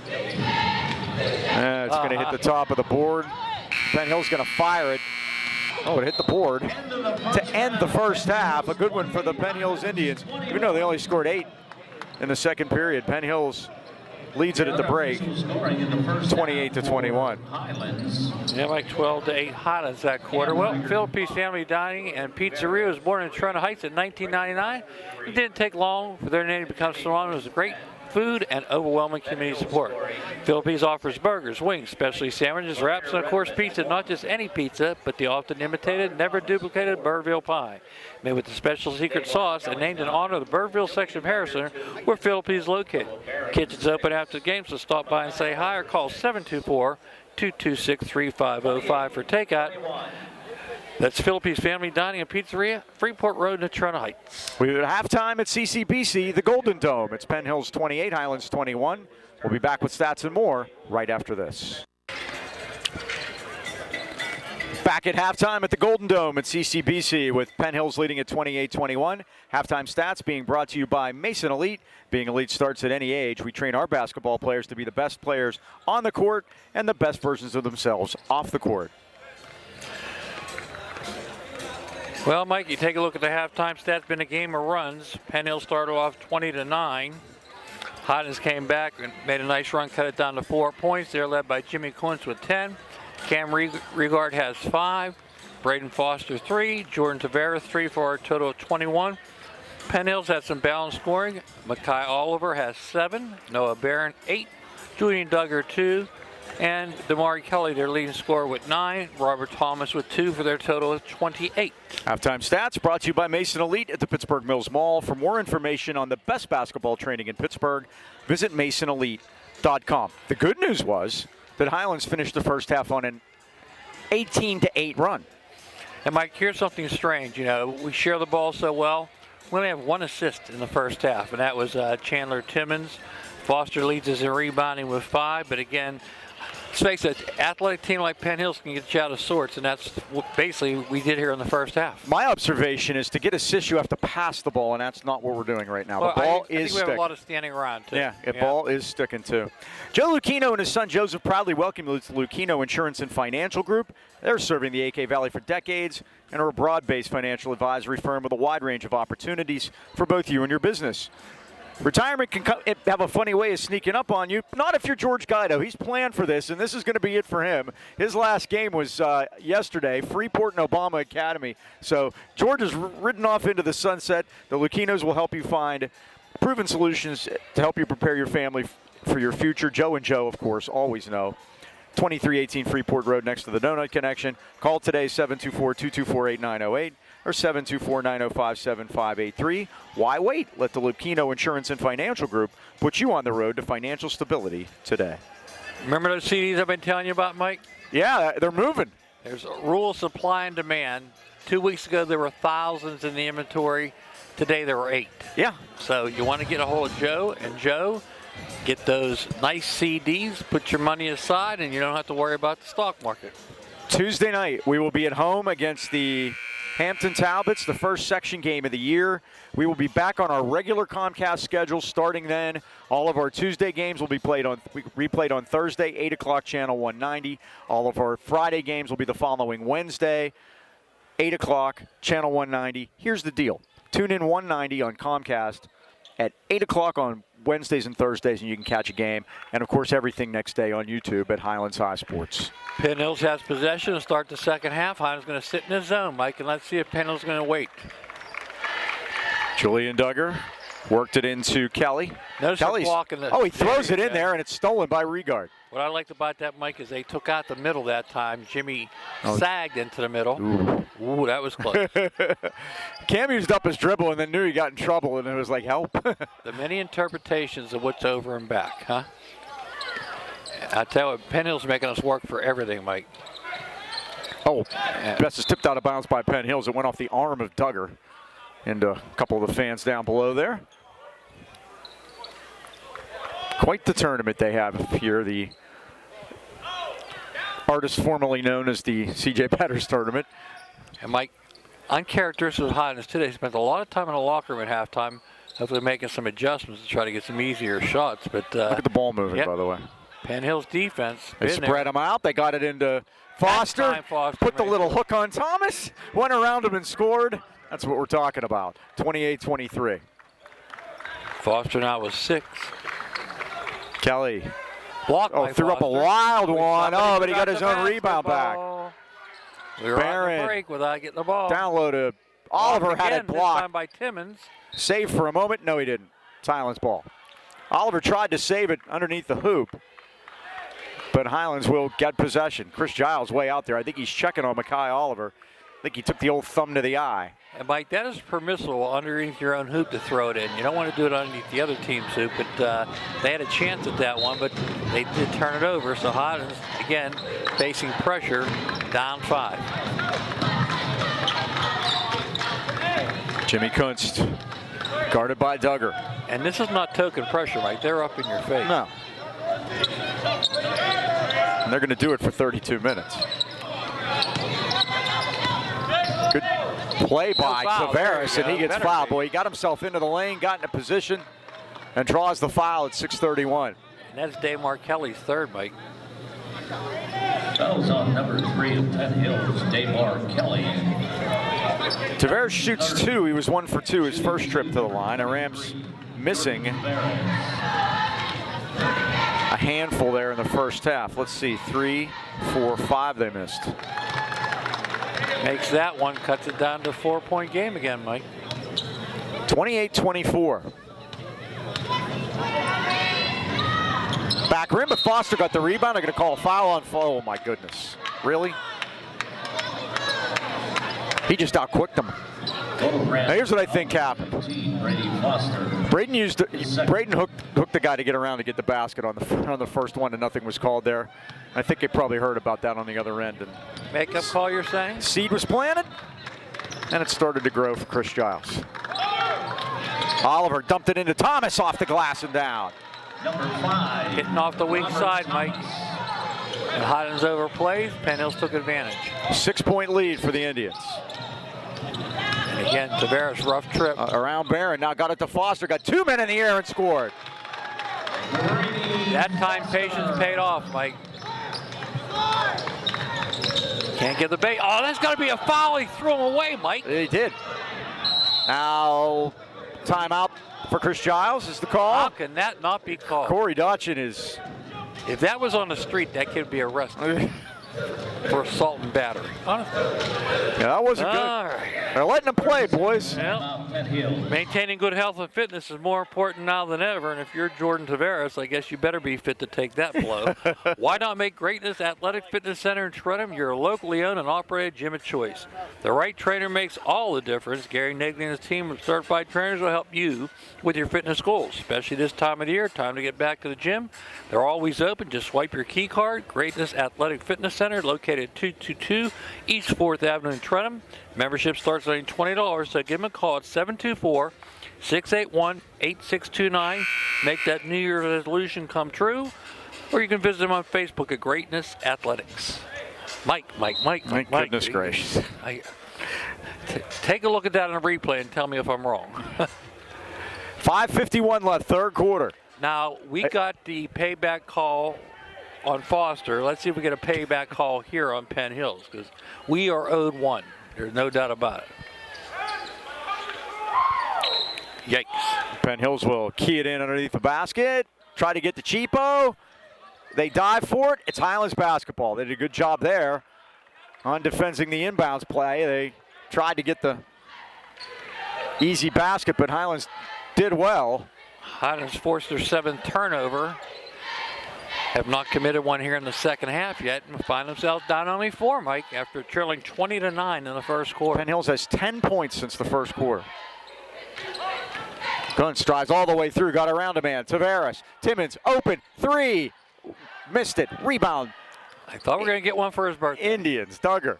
Speaker 1: It's going to hit the top of the board. Penn Hill's going to fire it. Oh, it hit the board to end the first half. A good one for the Penn Hills Indians. Even though they only scored 8 in the second period, Penn Hills leads it at the break, 28-21.
Speaker 2: Yeah, Mike, 12-8 Highlands that quarter. Well, Philippines Family Dining and Pizzeria was born in Trona Heights in 1999. It didn't take long for their name to become synonymous with great food and overwhelming community support. Philippines offers burgers, wings, specialty sandwiches, wraps, and of course pizza. Not just any pizza, but the often imitated, never duplicated Burrville pie. Made with the special secret sauce and named in honor of the Burrville section of Harrison, where Philippines is located. Kitchen's open after the game, so stop by and say hi or call 724-226-3505 for takeout. That's Philippines Family Dining and Pizzeria, Freeport Road in Trona Heights.
Speaker 1: We're at halftime at CCBC, the Golden Dome. It's Penn Hills 28, Highlands 21. We'll be back with stats and more right after this. Back at halftime at the Golden Dome at CCBC with Penn Hills leading at 28-21. Halftime stats being brought to you by Mason Elite. Being elite starts at any age. We train our basketball players to be the best players on the court and the best versions of themselves off the court.
Speaker 2: Well, Mike, you take a look at the halftime stats. Been a game of runs. Penn Hill started off 20-9. Highlands came back and made a nice run, cut it down to 4 points. They're led by Jimmy Kuntz with 10. Cam Regard has 5. Braden Foster 3. Jordan Tavares 3 for a total of 21. Penn Hills had some balanced scoring. Makai Oliver has 7. Noah Barron 8. Julian Duggar 2. And Damari Kelly, their leading scorer, with 9. Robert Thomas with 2 for their total of 28.
Speaker 1: Halftime stats brought to you by Mason Elite at the Pittsburgh Mills Mall. For more information on the best basketball training in Pittsburgh, visit masonelite.com. The good news was that Highlands finished the first half on an 18-8 run.
Speaker 2: And Mike, here's something strange. You know, we share the ball so well. We only have 1 assist in the first half, and that was Chandler Timmons. Foster leads us in rebounding with 5, but again, let's face it, athletic team like Penn Hills can get you out of sorts, and that's what basically we did here in the first half.
Speaker 1: My observation is to get assists, you have to pass the ball, and that's not what we're doing right now.
Speaker 2: Well,
Speaker 1: the ball
Speaker 2: I think
Speaker 1: is
Speaker 2: we have
Speaker 1: sticking.
Speaker 2: a lot of standing around, too.
Speaker 1: Yeah, the ball is sticking, too. Joe Lucchino and his son Joseph proudly welcome you to Lucchino Insurance and Financial Group. They're serving the AK Valley for decades and are a broad-based financial advisory firm with a wide range of opportunities for both you and your business. Retirement can have a funny way of sneaking up on you. Not if you're George Guido. He's planned for this, and this is going to be it for him. His last game was yesterday, Freeport and Obama Academy. So George has ridden off into the sunset. The Lucchinos will help you find proven solutions to help you prepare your family for your future. Joe and Joe, of course, always know. 2318 Freeport Road next to the Donut Connection. Call today, 724-224-8908. Or 724-905-7583. Why wait? Let the Lucchino Insurance and Financial Group put you on the road to financial stability today.
Speaker 2: Remember those CDs I've been telling you about, Mike?
Speaker 1: Yeah, they're moving.
Speaker 2: There's a rule of supply and demand. 2 weeks ago, there were thousands in the inventory. Today, there were 8.
Speaker 1: Yeah.
Speaker 2: So you want to get a hold of Joe, and Joe, get those nice CDs, put your money aside, and you don't have to worry about the stock market.
Speaker 1: Tuesday night, we will be at home against the Hampton Talbots, the first section game of the year. We will be back on our regular Comcast schedule starting then. All of our Tuesday games will be replayed on Thursday, 8 o'clock, channel 190. All of our Friday games will be the following Wednesday, 8 o'clock, channel 190. Here's the deal. Tune in 190 on Comcast at 8 o'clock on Wednesdays and Thursdays, and you can catch a game. And, of course, everything next day on YouTube at Highlands High Sports.
Speaker 2: Penn Hills has possession to start the second half. Highlands going to sit in his zone, Mike, and let's see if Penn Hills is going to wait.
Speaker 1: Julian Duggar Worked it into Kelly.
Speaker 2: Notice
Speaker 1: Kelly's,
Speaker 2: blocking the,
Speaker 1: oh, he throws it in there, and it's stolen by Regard.
Speaker 2: What I liked about that, Mike, is they took out the middle that time. Jimmy sagged into the middle. Ooh, that was close.
Speaker 1: Cam used up his dribble and then knew he got in trouble, and it was like, help.
Speaker 2: The many interpretations of what's over and back, huh? I tell you what, Penn Hill's making us work for everything, Mike.
Speaker 1: Oh, Best is tipped out of bounds by Penn Hills. It went off the arm of Duggar and a couple of the fans down below there. Quite the tournament they have here. The artist formerly known as the C.J. Petters tournament.
Speaker 2: And Mike, uncharacteristic of Highlands today, spent a lot of time in the locker room at halftime, hopefully making some adjustments to try to get some easier shots. But
Speaker 1: look at the ball moving, by the way.
Speaker 2: Penn Hill's defense.
Speaker 1: They spread them out. They got it into Foster. Put the little hook on Thomas. Went around him and scored. That's what we're talking about. 28-23.
Speaker 2: Foster now with 6.
Speaker 1: Kelly.
Speaker 2: Blocked by
Speaker 1: threw up a wild one. Oh, but he got his own rebound back.
Speaker 2: We were on the break without getting the ball.
Speaker 1: Down low to Oliver, had it blocked.
Speaker 2: This time by Timmons.
Speaker 1: Saved for a moment. No, he didn't. Silence ball. Oliver tried to save it underneath the hoop, but Highlands will get possession. Chris Giles way out there. I think he's checking on Makai Oliver. I think he took the old thumb to the eye.
Speaker 2: And Mike, that is permissible underneath your own hoop to throw it in. You don't want to do it underneath the other team's hoop, but they had a chance at that one, but they did turn it over. So Highlands, again, facing pressure, down 5.
Speaker 1: Jimmy Kunst, guarded by Duggar.
Speaker 2: And this is not token pressure, Mike. They're up in your face.
Speaker 1: No. And they're going to do it for 32 minutes. Good play by Tavares, and he gets fouled. Boy, he got himself into the lane, got into position, and draws the foul at 6:31.
Speaker 2: And that's Damar Kelly's third, Mike.
Speaker 3: Fouls on number 3 of Penn Hills, Damar Kelly.
Speaker 1: Tavares shoots 2. He was 1 for 2 his first trip to the line. And Rams missing a handful there in the first half. Let's see, 3, 4, 5 they missed.
Speaker 2: Makes that one, cuts it down to a 4-point game again, Mike.
Speaker 1: 28-24. Back rim, but Foster got the rebound. They're going to call a foul on foul. Oh, my goodness. Really? He just outquicked him. Now, here's what I think happened. Braden hooked the guy to get around to get the basket on the first one, and nothing was called there. I think they probably heard about that on the other end. And
Speaker 2: make-up call, you're saying?
Speaker 1: Seed was planted, and it started to grow for Chris Giles. Oliver dumped it into Thomas off the glass and down.
Speaker 3: Number 5.
Speaker 2: Hitting off the weak side, Mike. And Highlands overplays. Penn Hills took advantage.
Speaker 1: 6-point lead for the Indians.
Speaker 2: And again, Tavares, rough trip.
Speaker 1: Around Barron, now got it to Foster. Got 2 men in the air and scored.
Speaker 2: That time patience paid off, Mike. Can't get the bait. Oh, that's got to be a foul. He threw him away, Mike.
Speaker 1: He did. Now, timeout for Chris Giles is the call.
Speaker 2: How can that not be called?
Speaker 1: Corey Dotchin is...
Speaker 2: If that was on the street, that kid would be arrested for assault and battery. Honestly.
Speaker 1: Yeah, that wasn't good.
Speaker 2: Right.
Speaker 1: They're letting them play, boys.
Speaker 2: Well, maintaining good health and fitness is more important now than ever, and if you're Jordan Tavares, I guess you better be fit to take that blow. Why not make Greatness Athletic Fitness Center in Trentham your locally owned and operated gym of choice? The right trainer makes all the difference. Gary Negley and his team of certified trainers will help you with your fitness goals, especially this time of the year. Time to get back to the gym. They're always open. Just swipe your key card. Greatness Athletic Fitness Center, located at 222 East 4th Avenue in Trentham. Membership starts at $20, so give them a call at 724-681-8629. Make that New Year's resolution come true. Or you can visit them on Facebook at Greatness Athletics. Mike.
Speaker 1: Goodness gracious.
Speaker 2: Take a look at that on a replay and tell me if I'm wrong.
Speaker 1: 5:51 left, third quarter.
Speaker 2: Now, we got the payback call on Foster. Let's see if we get a payback call here on Penn Hills, because we are owed 1. There's no doubt about it. Yikes.
Speaker 1: Penn Hills will key it in underneath the basket. Try to get the cheapo. They dive for it. It's Highlands basketball. They did a good job there on defending the inbounds play. They tried to get the easy basket, but Highlands did well.
Speaker 2: Highlands forced their 7th turnover. Have not committed one here in the second half yet, and find themselves down only 4, Mike, after trailing 20-9 in the first quarter.
Speaker 1: Penn Hills has 10 points since the first quarter. Gunn drives all the way through, got around a man. Tavares, Timmons, open, 3, missed it, rebound.
Speaker 2: I thought we were going to get one for his birthday.
Speaker 1: Indians, Duggar.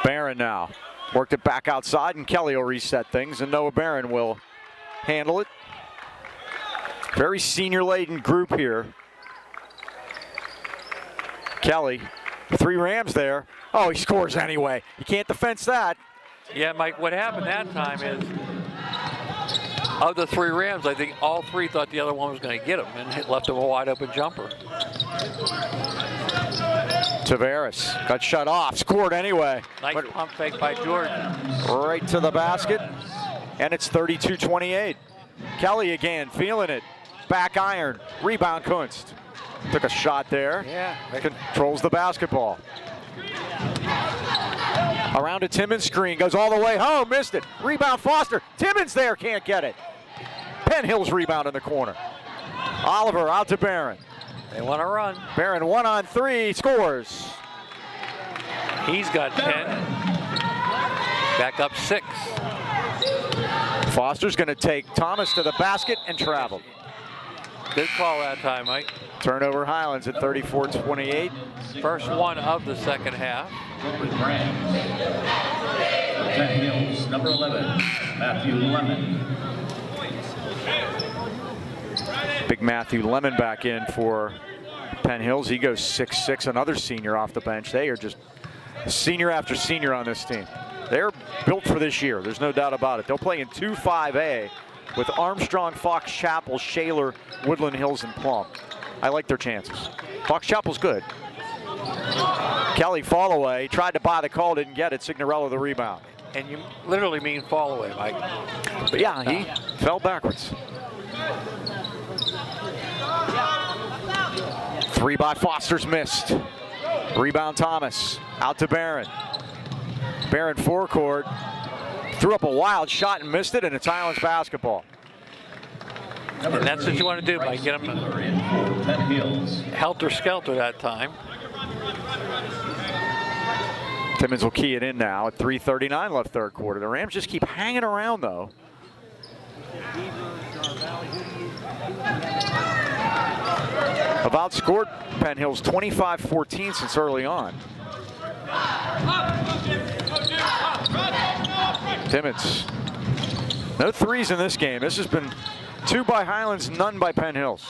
Speaker 1: Barron now worked it back outside, and Kelly will reset things, and Noah Barron will handle it. Very senior-laden group here. Kelly, 3 Rams there. Oh, he scores anyway. You can't defense that.
Speaker 2: Yeah, Mike, what happened that time is, of the 3 Rams, I think all 3 thought the other one was going to get him, and it left him a wide-open jumper.
Speaker 1: Tavares got shut off, scored anyway.
Speaker 2: Nice pump fake by Jordan.
Speaker 1: Right to the basket, and it's 32-28. Kelly again, feeling it. Back iron, rebound Kunst. Took a shot there.
Speaker 2: Yeah.
Speaker 1: Controls the basketball. Around a Timmons screen, goes all the way home, missed it. Rebound Foster, Timmons there, can't get it. Penn Hills rebound in the corner. Oliver out to Barron.
Speaker 2: They want to run.
Speaker 1: Barron 1 on 3, scores.
Speaker 2: He's got 10. Back up 6.
Speaker 1: Foster's going to take Thomas to the basket and travel.
Speaker 2: Good call that time, Mike.
Speaker 1: Turnover Highlands at 34-28.
Speaker 2: First one of the second half.
Speaker 3: Rams. Penn Hills, number 11, Matthew Lemon.
Speaker 1: Big Matthew Lemon back in for Penn Hills. He goes 6'6", another senior off the bench. They are just senior after senior on this team. They're built for this year. There's no doubt about it. They'll play in 2-5A with Armstrong, Fox Chapel, Shaler, Woodland Hills, and Plum. I like their chances. Fox Chapel's good. Kelly fall away, tried to buy the call, didn't get it. Signorella the rebound.
Speaker 2: And you literally mean fall away, Mike.
Speaker 1: But yeah, he fell backwards. 3 by Foster's missed. Rebound Thomas, out to Barron. Barron forecourt, threw up a wild shot and missed it, and it's Highlands basketball.
Speaker 2: And that's what you want to do, Mike. Get them helter-skelter that time.
Speaker 1: Timmons will key it in now at 3:39 left third quarter. The Rams just keep hanging around, though. Have outscored Penn Hills 25-14 since early on. Timmons. No threes in this game. This has been 2 by Highlands, none by Penn Hills.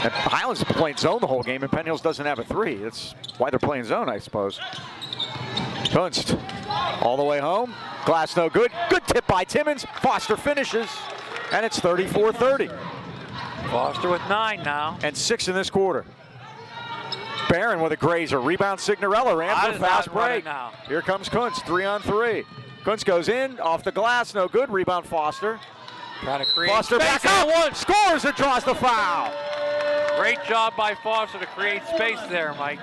Speaker 1: And Highlands have been playing zone the whole game, and Penn Hills doesn't have a 3. That's why they're playing zone, I suppose. Kunst all the way home. Glass no good. Good tip by Timmons. Foster finishes, and it's 34-30.
Speaker 2: Foster with 9 now.
Speaker 1: And 6 in this quarter. Barron with a grazer. Rebound Signorella. Rams a fast break.
Speaker 2: Now.
Speaker 1: Here comes Kunst, 3 on 3. Kunst goes in, off the glass, no good. Rebound Foster.
Speaker 2: Trying to create
Speaker 1: Foster
Speaker 2: space.
Speaker 1: back out, one, scores and draws the foul.
Speaker 2: Great job by Foster to create space there, Mike.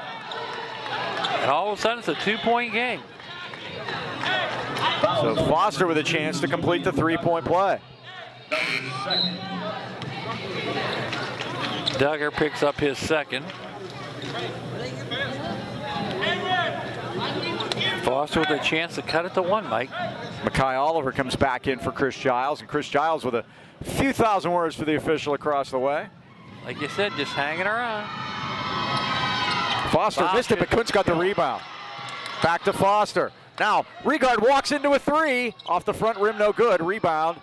Speaker 2: And all of a sudden, it's a 2-point game.
Speaker 1: So Foster with a chance to complete the 3-point play.
Speaker 2: Duggar picks up his second. Foster with a chance to cut it to 1, Mike.
Speaker 1: Makai Oliver comes back in for Chris Giles, and Chris Giles with a few thousand words for the official across the way.
Speaker 2: Like you said, just hanging around.
Speaker 1: Foster missed it, but Kunst got the rebound. Back to Foster. Now, Regard walks into a 3. Off the front rim, no good. Rebound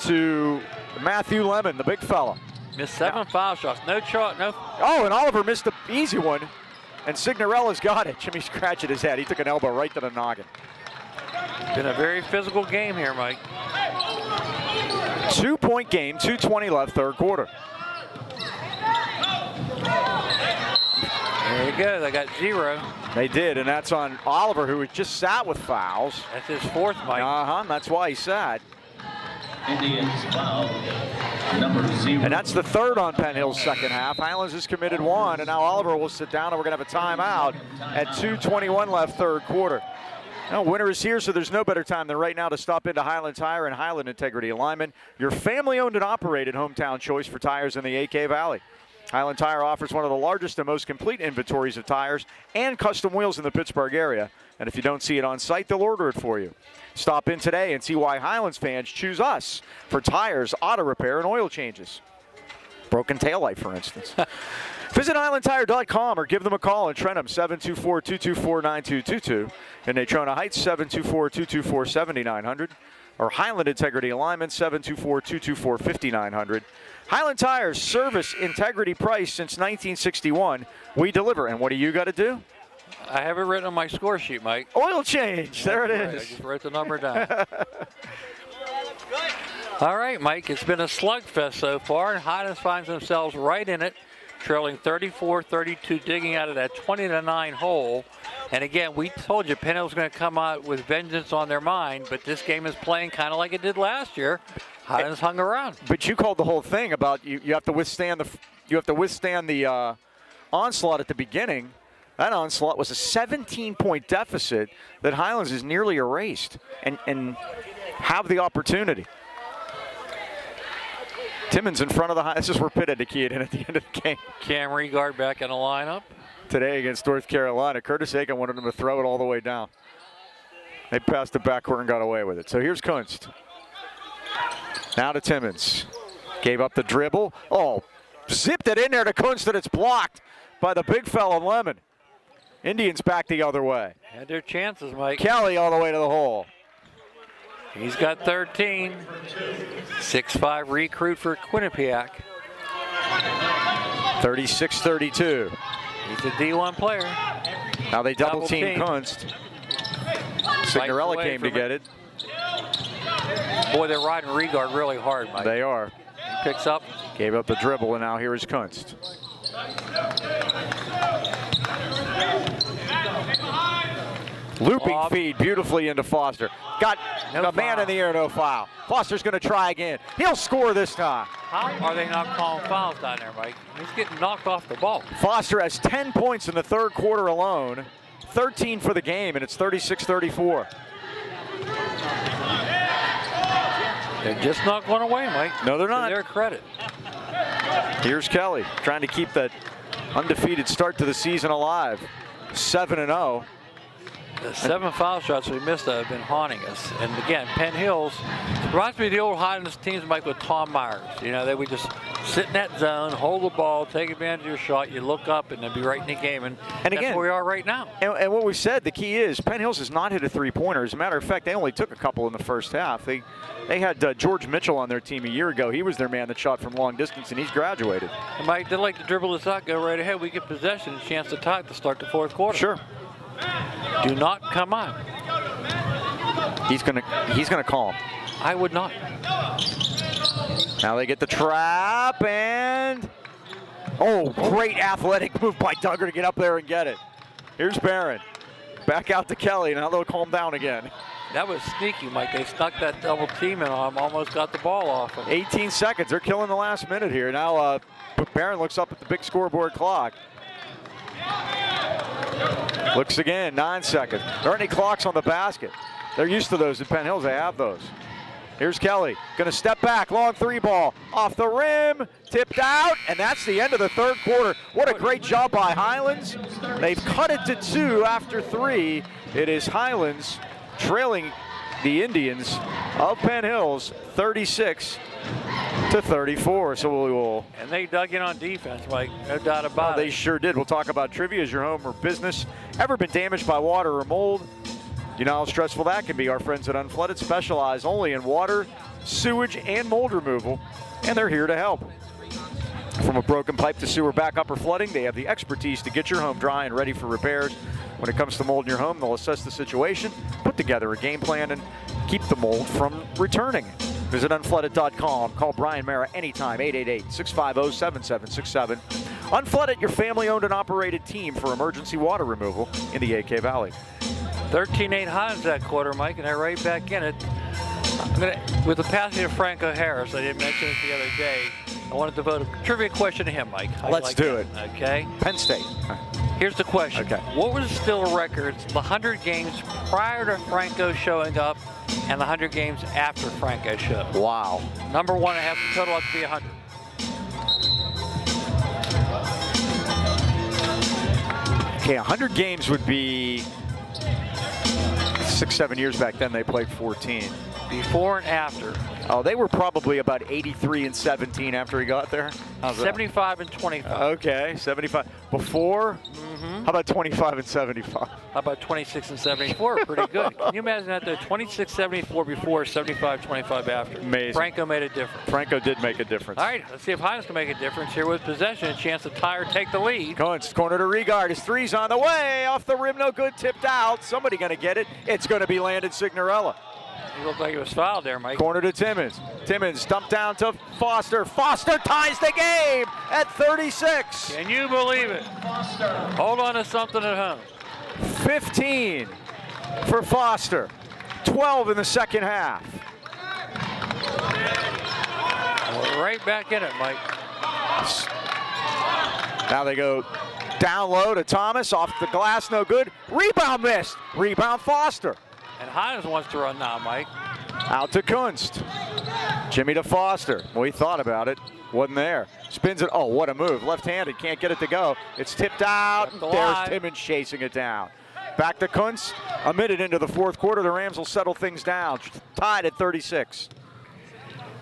Speaker 1: to Matthew Lemon, the big fella.
Speaker 2: Missed 7 foul shots. No.
Speaker 1: Oh, and Oliver missed the easy one. And Signorella's got it. Jimmy scratching his head. He took an elbow right to the noggin.
Speaker 2: Been a very physical game here, Mike.
Speaker 1: 2-point game, 2:20 left, third quarter.
Speaker 2: There you go. They got 0.
Speaker 1: They did, and that's on Oliver, who had just sat with fouls.
Speaker 2: That's his 4th, Mike.
Speaker 1: That's why he sat.
Speaker 3: Indians foul. Number 0.
Speaker 1: And that's the third on Penn Hill's second half. Highlands has committed 1, and now Oliver will sit down, and we're going to have a timeout at 2:21 left, third quarter. Now, winter is here, so there's no better time than right now to stop into Highland Tire and Highland Integrity Alignment, your family-owned and operated hometown choice for tires in the AK Valley. Highland Tire offers one of the largest and most complete inventories of tires and custom wheels in the Pittsburgh area. And if you don't see it on site, they'll order it for you. Stop in today and see why Highlands fans choose us for tires, auto repair, and oil changes. Broken taillight, for instance. Visit highlandtire.com or give them a call in Trentham, 724-224-9222. In Natrona Heights, 724-224-7900. Or Highland Integrity Alignment, 724-224-5900. Highland Tire's service integrity price since 1961. We deliver. And what do you got to do?
Speaker 2: I have it written on my score sheet, Mike.
Speaker 1: Oil change. There it is.
Speaker 2: I just wrote the number down. All right, Mike, it's been a slugfest so far, and Highlands finds themselves right in it, trailing 34-32, digging out of that 20-9 hole. And again, we told you Penn was going to come out with vengeance on their mind, but this game is playing kind of like it did last year. Highlands hung around.
Speaker 1: But you called the whole thing about you have to withstand the onslaught at the beginning. That onslaught was a 17-point deficit that Highlands has nearly erased and have the opportunity. Timmons in front of the Highlands. This is where Pitt had to key it in at the end of the game.
Speaker 2: Cam Regard back in the lineup.
Speaker 1: Today against North Carolina. Curtis Aiken wanted him to throw it all the way down. They passed it backcourt and got away with it. So here's Kunst. Now to Timmons. Gave up the dribble. Oh, zipped it in there to Kunst, and it's blocked by the big fella Lemon. Indians back the other way.
Speaker 2: Had their chances, Mike.
Speaker 1: Kelly all the way to the hole.
Speaker 2: He's got 13. 6'5" recruit for Quinnipiac.
Speaker 1: 36-32.
Speaker 2: He's a D1 player.
Speaker 1: Now they double team Kunst. Signorella came to get it.
Speaker 2: Boy, they're riding Regard really hard, Mike.
Speaker 1: They are.
Speaker 2: He picks up.
Speaker 1: Gave up the dribble, and now here is Kunst. Looping feed beautifully into Foster. Got a man in the air, no foul. Foster's going to try again. He'll score this time.
Speaker 2: How are they not calling fouls down there, Mike? He's getting knocked off the ball.
Speaker 1: Foster has 10 points in the third quarter alone, 13 for the game, and it's 36-34.
Speaker 2: They're just not going away, Mike.
Speaker 1: No, they're not.
Speaker 2: To their credit.
Speaker 1: Here's Kelly trying to keep that undefeated start to the season alive. 7-0.
Speaker 2: The 7 foul shots we missed have been haunting us. And again, Penn Hills reminds me of the old Highlands teams, Mike, with Tom Myers. You know, they would just sit in that zone, hold the ball, take advantage of your shot, you look up, and they'd be right in the game. And that's
Speaker 1: again,
Speaker 2: where we are right now.
Speaker 1: And what we said, the key is Penn Hills has not hit a three-pointer. As a matter of fact, they only took a couple in the first half. They had George Mitchell on their team a year ago. He was their man that shot from long distance, and he's graduated.
Speaker 2: And Mike, they'd like to dribble this out, go right ahead. We get possession, a chance to tie it to start the fourth quarter.
Speaker 1: Sure.
Speaker 2: Do not come on.
Speaker 1: He's gonna call him.
Speaker 2: I would not.
Speaker 1: Now they get the trap, and great athletic move by Duggar to get up there and get it. Here's Barron. Back out to Kelly. Now they'll calm down again.
Speaker 2: That was sneaky, Mike. They snuck that double team in on him, almost got the ball off him.
Speaker 1: 18 seconds. They're killing the last minute here. Now Barron looks up at the big scoreboard clock. Looks again, 9 seconds. There aren't any clocks on the basket. They're used to those at Penn Hills. They have those. Here's Kelly. Going to step back. Long three ball. Off the rim. Tipped out. And that's the end of the third quarter. What a great job by Highlands. They've cut it to 2 after 3. It is Highlands trailing the Indians of Penn Hills 36-34. So we will.
Speaker 2: And they dug in on defense, Mike. No doubt about it.
Speaker 1: They sure did. We'll talk about trivia. Is your home or business ever been damaged by water or mold? You know how stressful that can be. Our friends at Unflooded specialize only in water, sewage, and mold removal, and they're here to help. From a broken pipe to sewer backup or flooding, they have the expertise to get your home dry and ready for repairs. When it comes to mold in your home, they'll assess the situation, put together a game plan, and keep the mold from returning. Visit unflooded.com. Call Brian Mara anytime, 888-650-7767. Unflooded, your family-owned and operated team for emergency water removal in the AK Valley.
Speaker 2: 13-8 Highlands that quarter, Mike, and they're right back in it. With the passing of Franco Harris, I didn't mention it the other day. I wanted to devote a trivia question to him, Mike.
Speaker 1: Let's do it.
Speaker 2: Okay.
Speaker 1: Penn State.
Speaker 2: Here's the question.
Speaker 1: Okay.
Speaker 2: What was the still records, the 100 games prior to Franco showing up and the 100 games after Franco showed up?
Speaker 1: Wow.
Speaker 2: Number one, I have the total up to be 100.
Speaker 1: Okay, 100 games would be 6, 7 years back then. They played 14.
Speaker 2: Before and after.
Speaker 1: Oh, they were probably about 83 and 17 after he got there. How's that?
Speaker 2: 75 and 25.
Speaker 1: Okay, 75. Before? How about 25 and 75?
Speaker 2: How about 26 and 74? Pretty good. Can you imagine that there? 26, 74 before, 75, 25 after.
Speaker 1: Amazing.
Speaker 2: Franco made a difference.
Speaker 1: Franco did make a difference.
Speaker 2: All right, let's see if Highlands can make a difference here with possession. A chance to tie or take the lead.
Speaker 1: Cohen's corner to Regard. His three's on the way. Off the rim, no good. Tipped out. Somebody going to get it. It's going to be Landon Signorella.
Speaker 2: He looked like he was fouled there, Mike.
Speaker 1: Corner to Timmons. Timmons dumped down to Foster. Foster ties the game at 36.
Speaker 2: Can you believe it? Hold on to something at home.
Speaker 1: 15 for Foster. 12 in the second half.
Speaker 2: We're right back in it, Mike.
Speaker 1: Now they go down low to Thomas. Off the glass, no good. Rebound missed. Rebound Foster.
Speaker 2: And Highlands wants to run now, Mike.
Speaker 1: Out to Kunst. Jimmy to Foster. Well, he thought about it. Wasn't there. Spins it. Oh, what a move. Left-handed. Can't get it to go. It's tipped out. There's Timmons chasing it down. Back to Kunst. A minute into the fourth quarter. The Rams will settle things down. Tied at 36.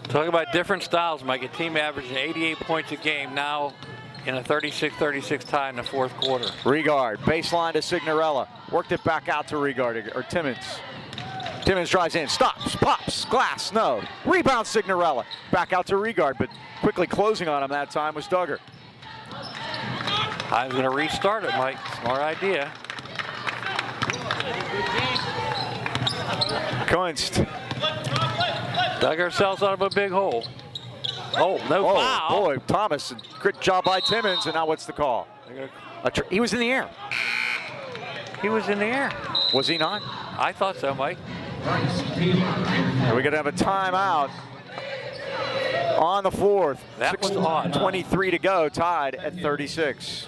Speaker 2: Talk about different styles, Mike. A team averaging 88 points a game now in a 36-36 tie in the fourth quarter.
Speaker 1: Regard. Baseline to Signorella. Worked it back out to Regard. Or Timmons. Timmons drives in, stops, pops, glass, no. Rebound Signorella. Back out to Regard, but quickly closing on him that time was Duggar.
Speaker 2: I'm going to restart it, Mike. Smart idea.
Speaker 1: Kunst.
Speaker 2: Dug ourselves out of a big hole. Oh, no foul.
Speaker 1: Oh, boy, Thomas. Great job by Timmons, and now what's the call? He was in the air.
Speaker 2: He was in the air.
Speaker 1: Was he not?
Speaker 2: I thought so, Mike.
Speaker 1: We're going to have a timeout on the fourth.
Speaker 2: That was odd.
Speaker 1: 23 to go, tied at 36.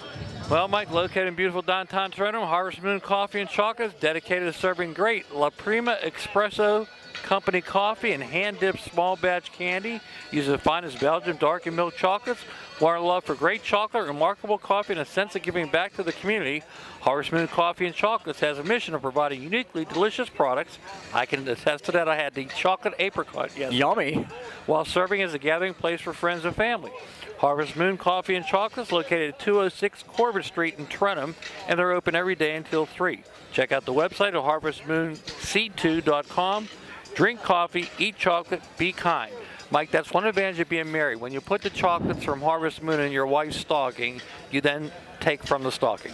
Speaker 2: Well, Mike, located in beautiful downtown Toronto, Harvest Moon Coffee and Chocolates, dedicated to serving great La Prima Espresso Company coffee and hand-dipped small batch candy. Uses the finest Belgian dark and milk chocolates. More love for great chocolate, remarkable coffee, and a sense of giving back to the community. Harvest Moon Coffee and Chocolates has a mission of providing uniquely delicious products. I can attest to that. I had the chocolate apricot yesterday.
Speaker 1: Yummy.
Speaker 2: While serving as a gathering place for friends and family. Harvest Moon Coffee and Chocolates located at 206 Corbett Street in Trentham, and they're open every day until 3. Check out the website at harvestmoonc2.com. Drink coffee, eat chocolate, be kind. Mike, that's one advantage of being married. When you put the chocolates from Harvest Moon in your wife's stocking, you then take from the stocking.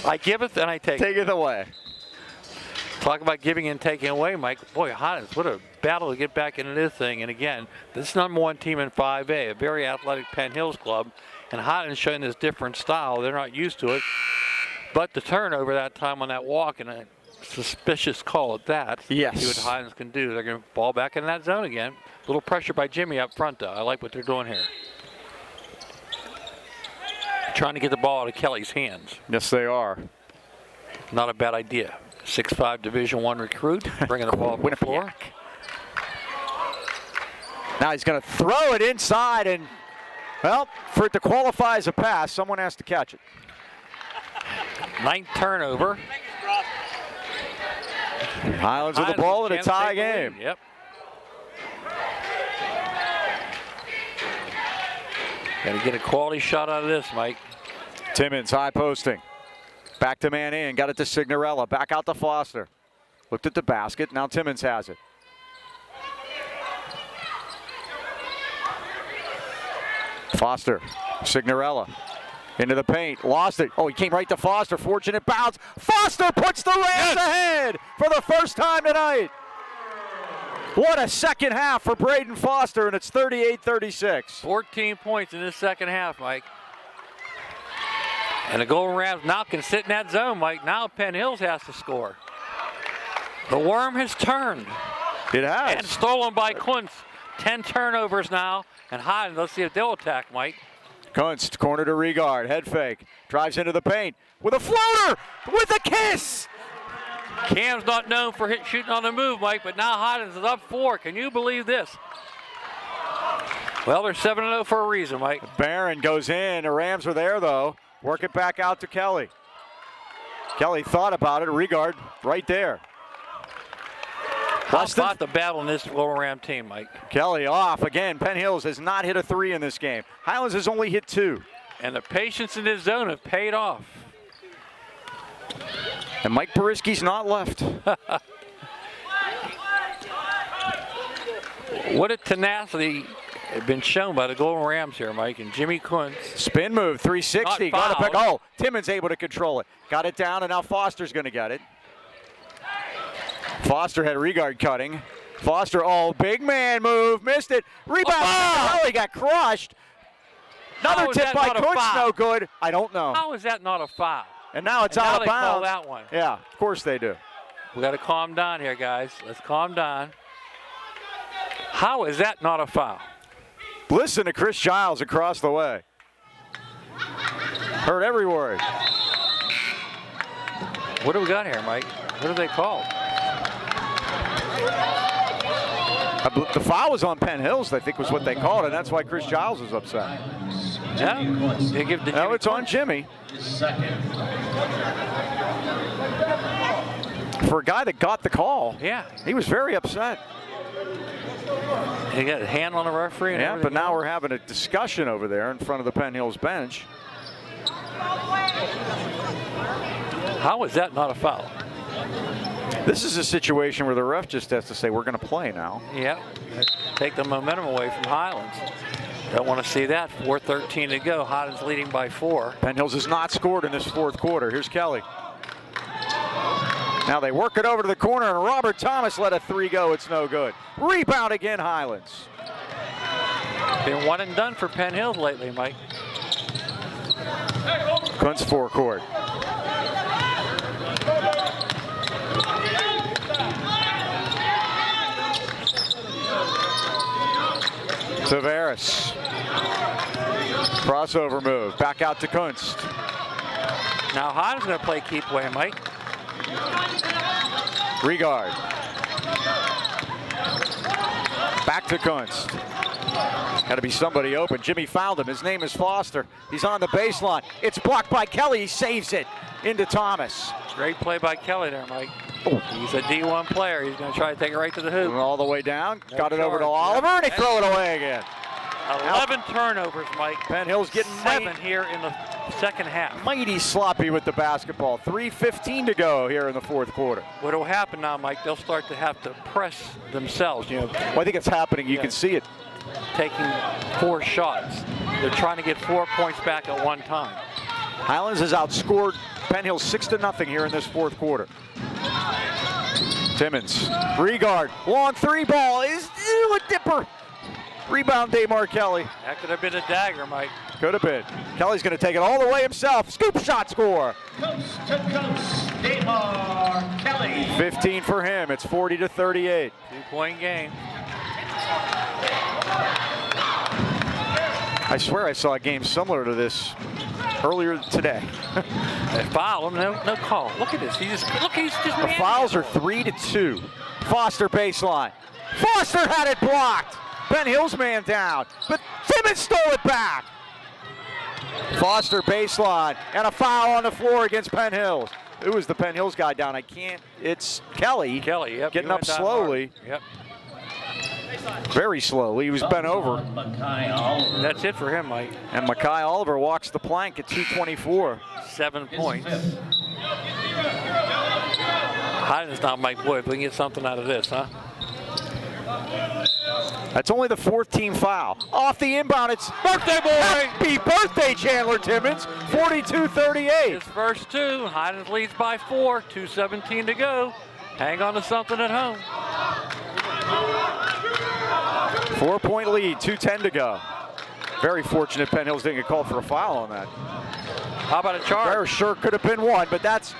Speaker 2: I give it and I take it.
Speaker 1: Take it away.
Speaker 2: Talk about giving and taking away, Mike. Boy, Highlands, what a battle to get back into this thing. And again, this is number one team in 5A, a very athletic Penn Hills club. And Highlands showing this different style. They're not used to it. But the turnover that time on that walk, and a suspicious call at that.
Speaker 1: Yes.
Speaker 2: See what Highlands can do. They're going to ball back in that zone again. A little pressure by Jimmy up front, though. I like what they're doing here. Trying to get the ball out of Kelly's hands.
Speaker 1: Yes, they are.
Speaker 2: Not a bad idea. 6'5" Division I recruit, bringing the ball up the floor.
Speaker 1: Now he's going to throw it inside, and, well, for it to qualify as a pass, someone has to catch it.
Speaker 2: Ninth turnover.
Speaker 1: Highlands with the ball in a tie game.
Speaker 2: Yep. Got to get a quality shot out of this, Mike.
Speaker 1: Timmons high posting. Back to man in. Got it to Signorella. Back out to Foster. Looked at the basket. Now Timmons has it. Foster. Signorella. Into the paint. Lost it. Oh, he came right to Foster. Fortunate bounce. Foster puts the Rams ahead for the first time tonight. What a second half for Braden Foster, and it's 38-36.
Speaker 2: 14 points in this second half, Mike. And the Golden Rams now can sit in that zone, Mike. Now Penn Hills has to score. The worm has turned.
Speaker 1: It has.
Speaker 2: And stolen by Kuntz. 10 turnovers now. And Highlands, let's see if they'll attack, Mike.
Speaker 1: Kunst, corner to Regard, head fake, drives into the paint with a floater, with a kiss.
Speaker 2: Cam's not known for shooting on the move, Mike, but now Highlands is up 4. Can you believe this? Well, they're 7-0 for a reason, Mike.
Speaker 1: Barron goes in. The Rams are there, though. Work it back out to Kelly. Kelly thought about it. Regard right there.
Speaker 2: How about the battle in this Little Ram team, Mike?
Speaker 1: Kelly off again. Penn Hills has not hit a 3 in this game. Highlands has only hit 2.
Speaker 2: And the patience in this zone have paid off.
Speaker 1: And Mike Boriski's not left.
Speaker 2: What a tenacity has been shown by the Golden Rams here, Mike, and Jimmy Kuntz.
Speaker 1: Spin move, 360.
Speaker 2: Not
Speaker 1: Got it back.
Speaker 2: fouled.
Speaker 1: Oh, Timmons able to control it. Got it down, and now Foster's going to get it. Foster had Regard cutting. Foster, big man move, missed it. Rebound, Kelly got crushed. Another tip by Kuntz, no good. I don't know.
Speaker 2: How is that not a foul?
Speaker 1: And now it's out of bounds.
Speaker 2: Call that one.
Speaker 1: Yeah, of course they do.
Speaker 2: We got to calm down here, guys. Let's calm down. How is that not a foul?
Speaker 1: Listen to Chris Giles across the way. Heard every word.
Speaker 2: What do we got here, Mike? What are they called?
Speaker 1: The foul was on Penn Hills, I think was what they called it. That's why Chris Giles is upset.
Speaker 2: Yeah, they give the
Speaker 1: No, it's on Jimmy. For a guy that got the call,
Speaker 2: yeah,
Speaker 1: he was very upset.
Speaker 2: He got a hand on the referee. And
Speaker 1: yeah, but now we're having a discussion over there in front of the Penn Hills bench.
Speaker 2: How is that not a foul?
Speaker 1: This is a situation where the ref just has to say, we're going to play now.
Speaker 2: Yeah, take the momentum away from Highlands. Don't want to see that. 4:13 to go. Highlands leading by 4.
Speaker 1: Penn Hills has not scored in this fourth quarter. Here's Kelly. Now they work it over to the corner, and Robert Thomas let a 3 go. It's no good. Rebound again, Highlands.
Speaker 2: Been one and done for Penn Hills lately, Mike.
Speaker 1: Kuntz forecourt. Tavares. Crossover move. Back out to Kunst.
Speaker 2: Now Highland's going to play keep away, Mike.
Speaker 1: Regard. Back to Kunst. Got to be somebody open. Jimmy found him. His name is Foster. He's on the baseline. It's blocked by Kelly. He saves it into Thomas.
Speaker 2: Great play by Kelly there, Mike.
Speaker 1: Oh.
Speaker 2: He's a D1 player. He's going to try to take it right to the hoop.
Speaker 1: All the way down.
Speaker 2: No
Speaker 1: Got it over to
Speaker 2: charge.
Speaker 1: Oliver, and he throw it away again.
Speaker 2: 11 turnovers, Mike.
Speaker 1: Penn Hills getting
Speaker 2: 7 here in the second half.
Speaker 1: mighty sloppy with the basketball. 3:15 to go here in the fourth quarter.
Speaker 2: What will happen now, Mike, they'll start to have to press themselves,
Speaker 1: Well, I think it's happening. You can see it.
Speaker 2: taking 4 shots. They're trying to get 4 points back at one time.
Speaker 1: Highlands has outscored Penn Hills 6-0 here in this fourth quarter. Timmons, Regard, long 3 ball is a dipper. Rebound, DeMar Kelly.
Speaker 2: That could have been a dagger, Mike.
Speaker 1: Could have been. Kelly's going to take it all the way himself. Scoop shot score.
Speaker 3: Coast to coast, DeMar Kelly.
Speaker 1: 15 for him. It's 40-38.
Speaker 2: 2-point game.
Speaker 1: I swear I saw a game similar to this earlier today.
Speaker 2: They foul him, no call. Look at this. He's just
Speaker 1: The fouls are 3-2. Foster baseline. Foster had it blocked. Penn Hills man down, but Timmons stole it back. Foster baseline, and a foul on the floor against Penn Hills. Who was the Penn Hills guy down? It's Kelly.
Speaker 2: Kelly, yep.
Speaker 1: Getting up slowly.
Speaker 2: Yep.
Speaker 1: Very slowly. He was bent over.
Speaker 2: That's it for him, Mike.
Speaker 1: And Makai Oliver walks the plank at 2:24.
Speaker 2: 7 points. Highlands now, Mike. Boy, if we can get something out of this, huh?
Speaker 1: That's only the 4th team foul. Off the inbound, it's
Speaker 2: Birthday boy!
Speaker 1: Happy birthday, Chandler Timmons. 42-38.
Speaker 2: His first 2. Highlands leads by 4. 2:17 to go. Hang on to something at home.
Speaker 1: 4-point lead, 2:10 to go. Very fortunate Penn Hills didn't get called for a foul on that.
Speaker 2: How about a charge?
Speaker 1: There sure could have been one, but that's